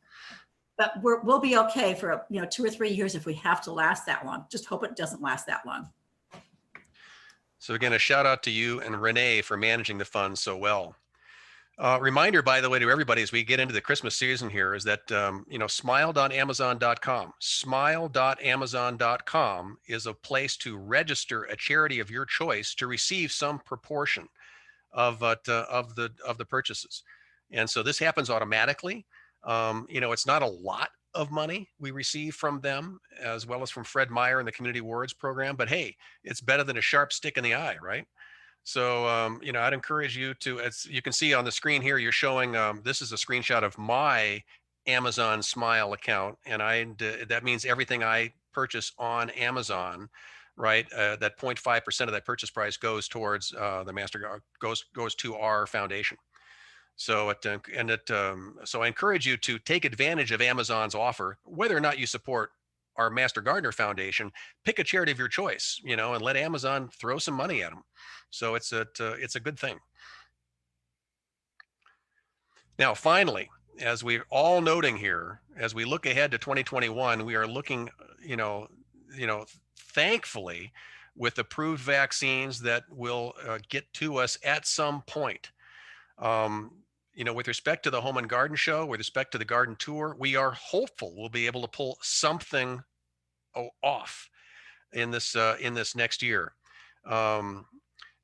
but we'll be okay for 2 or 3 years if we have to last that long. Just hope it doesn't last that long. So again, a shout out to you and Renee for managing the funds so well. Reminder, by the way, to everybody as we get into the Christmas season here is that, smile.amazon.com is a place to register a charity of your choice to receive some proportion of the purchases. And so this happens automatically. It's not a lot of money we receive from them, as well as from Fred Meyer and the Community Awards program, but hey, it's better than a sharp stick in the eye, right? So, I'd encourage you to, as you can see on the screen here, you're showing, this is a screenshot of my Amazon Smile account. And that means everything I purchase on Amazon, right? That 0.5% of that purchase price goes towards goes to our foundation. So so I encourage you to take advantage of Amazon's offer, whether or not you support our Master Gardener Foundation. Pick a charity of your choice, and let Amazon throw some money at them. So it's a good thing. Now, finally, as we're all noting here, as we look ahead to 2021, we are looking, thankfully, with approved vaccines that will get to us at some point. With respect to the Home and Garden Show, with respect to the garden tour, we are hopeful we'll be able to pull something off in this next year.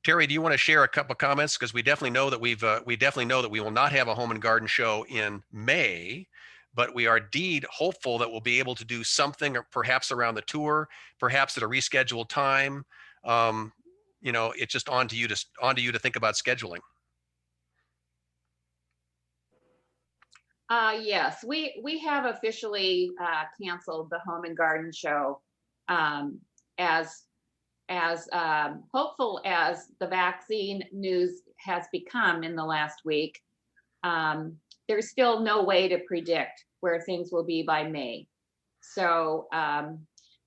Terry, do you want to share a couple of comments? Because we definitely know that we will not have a Home and Garden Show in May, but we are indeed hopeful that we'll be able to do something, or perhaps around the tour, perhaps at a rescheduled time. It's just on to you to think about scheduling. Yes, we have officially canceled the Home and Garden Show. As hopeful as the vaccine news has become in the last week, there's still no way to predict where things will be by May. So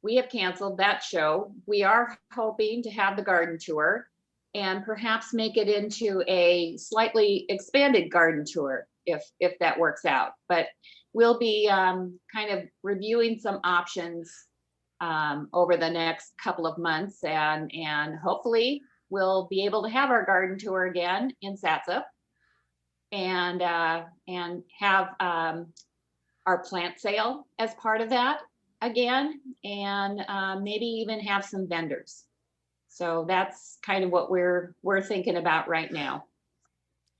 we have canceled that show. We are hoping to have the garden tour and perhaps make it into a slightly expanded garden tour if that works out. But we'll be kind of reviewing some options over the next couple of months, and hopefully we'll be able to have our garden tour again in Satsop and have our plant sale as part of that. again, and maybe even have some vendors. So that's kind of what we're thinking about right now.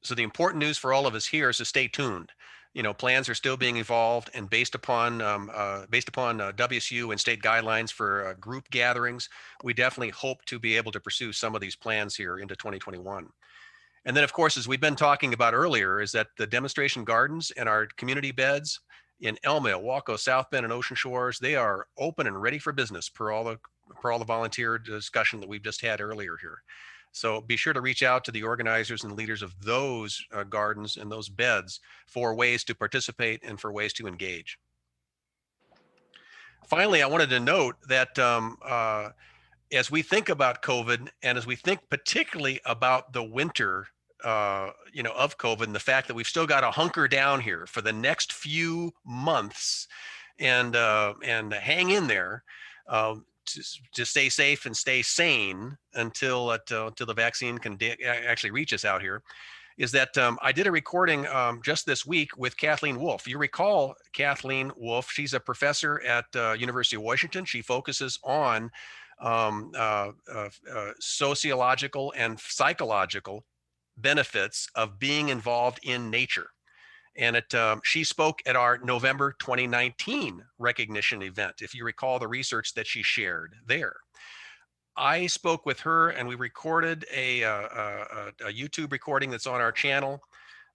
So the important news for all of us here is to stay tuned. You know, plans are still being evolved, and based upon WSU and state guidelines for group gatherings, we definitely hope to be able to pursue some of these plans here into 2021. And then, of course, as we've been talking about earlier, is that the demonstration gardens and our community beds in Elmvale, Waco, South Bend, and Ocean Shores, they are open and ready for business per all the volunteer discussion that we've just had earlier here. So be sure to reach out to the organizers and leaders of those gardens and those beds for ways to participate and for ways to engage. Finally, I wanted to note that as we think about COVID, and as we think particularly about the winter, of COVID, and the fact that we've still got to hunker down here for the next few months and hang in there. To stay safe and stay sane until the vaccine can actually reach us out here, is that I did a recording just this week with Kathleen Wolf. You recall Kathleen Wolf, she's a professor at University of Washington. She focuses on sociological and psychological benefits of being involved in nature. And she spoke at our November 2019 recognition event, if you recall the research that she shared there. I spoke with her and we recorded a YouTube recording that's on our channel,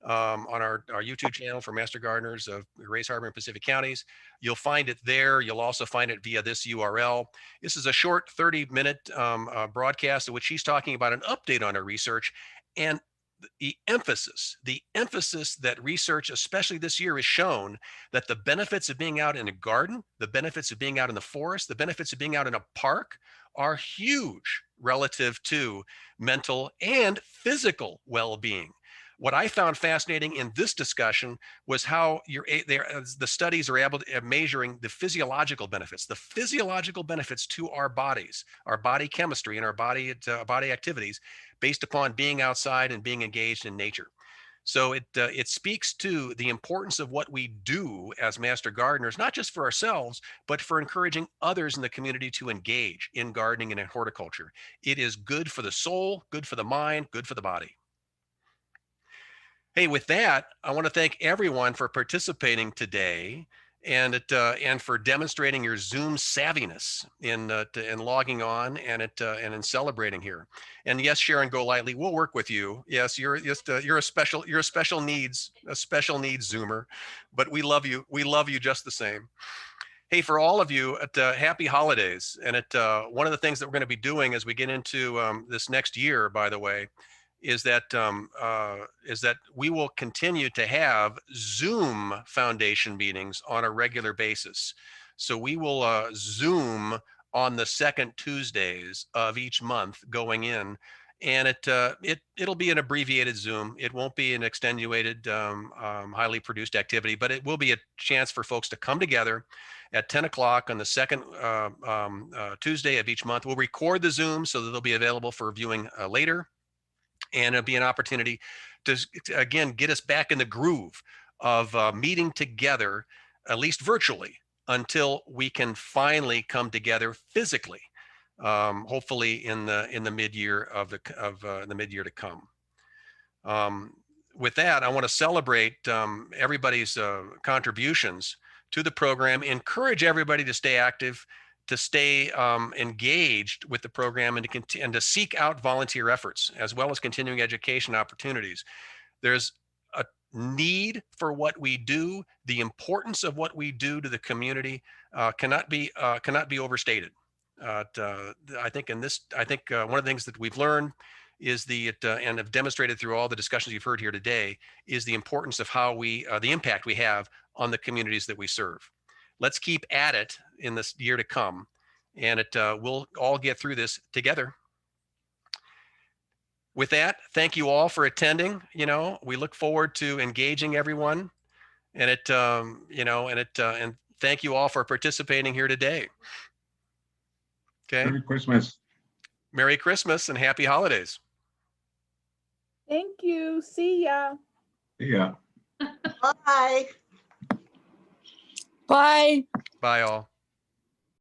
on our YouTube channel for Master Gardeners of Grays Harbor and Pacific Counties. You'll find it there. You'll also find it via this URL. This is a short 30-minute broadcast in which she's talking about an update on her research and the emphasis that research, especially this year, has shown that the benefits of being out in a garden, the benefits of being out in the forest, the benefits of being out in a park are huge relative to mental and physical well-being. What I found fascinating in this discussion was how the studies are able to measuring the physiological benefits to our bodies, our body chemistry, and our body activities based upon being outside and being engaged in nature. So it speaks to the importance of what we do as master gardeners, not just for ourselves, but for encouraging others in the community to engage in gardening and in horticulture. It is good for the soul, good for the mind, good for the body. Hey, with that, I want to thank everyone for participating today and for demonstrating your Zoom savviness in logging on and in celebrating here. And yes, Sharon Golightly, we'll work with you. Yes, you're a special needs Zoomer, but we love you. We love you just the same. Hey, for all of you, happy holidays. And one of the things that we're going to be doing as we get into this next year, by the way, is that we will continue to have Zoom foundation meetings on a regular basis. So we will Zoom on the second Tuesdays of each month going in, and it'll be an abbreviated Zoom. It won't be an extenuated, highly produced activity, but it will be a chance for folks to come together at 10 o'clock on the second Tuesday of each month. We'll record the Zoom so that they'll be available for viewing later. And it'll be an opportunity to, again, get us back in the groove of meeting together, at least virtually, until we can finally come together physically, hopefully in the mid-year the mid-year to come. With that, I want to celebrate everybody's contributions to the program, encourage everybody to stay active, to stay engaged with the program, and to seek out volunteer efforts, as well as continuing education opportunities. There's a need for what we do. The importance of what we do to the community cannot be overstated. I think one of the things that we've learned is and have demonstrated through all the discussions you've heard here today, is the importance of how the impact we have on the communities that we serve. Let's keep at it in this year to come, and we'll all get through this together. With that, thank you all for attending. We look forward to engaging everyone, and and thank you all for participating here today. Okay. Merry Christmas. Merry Christmas and happy holidays. Thank you. See ya. See ya. Bye. Bye. Bye all.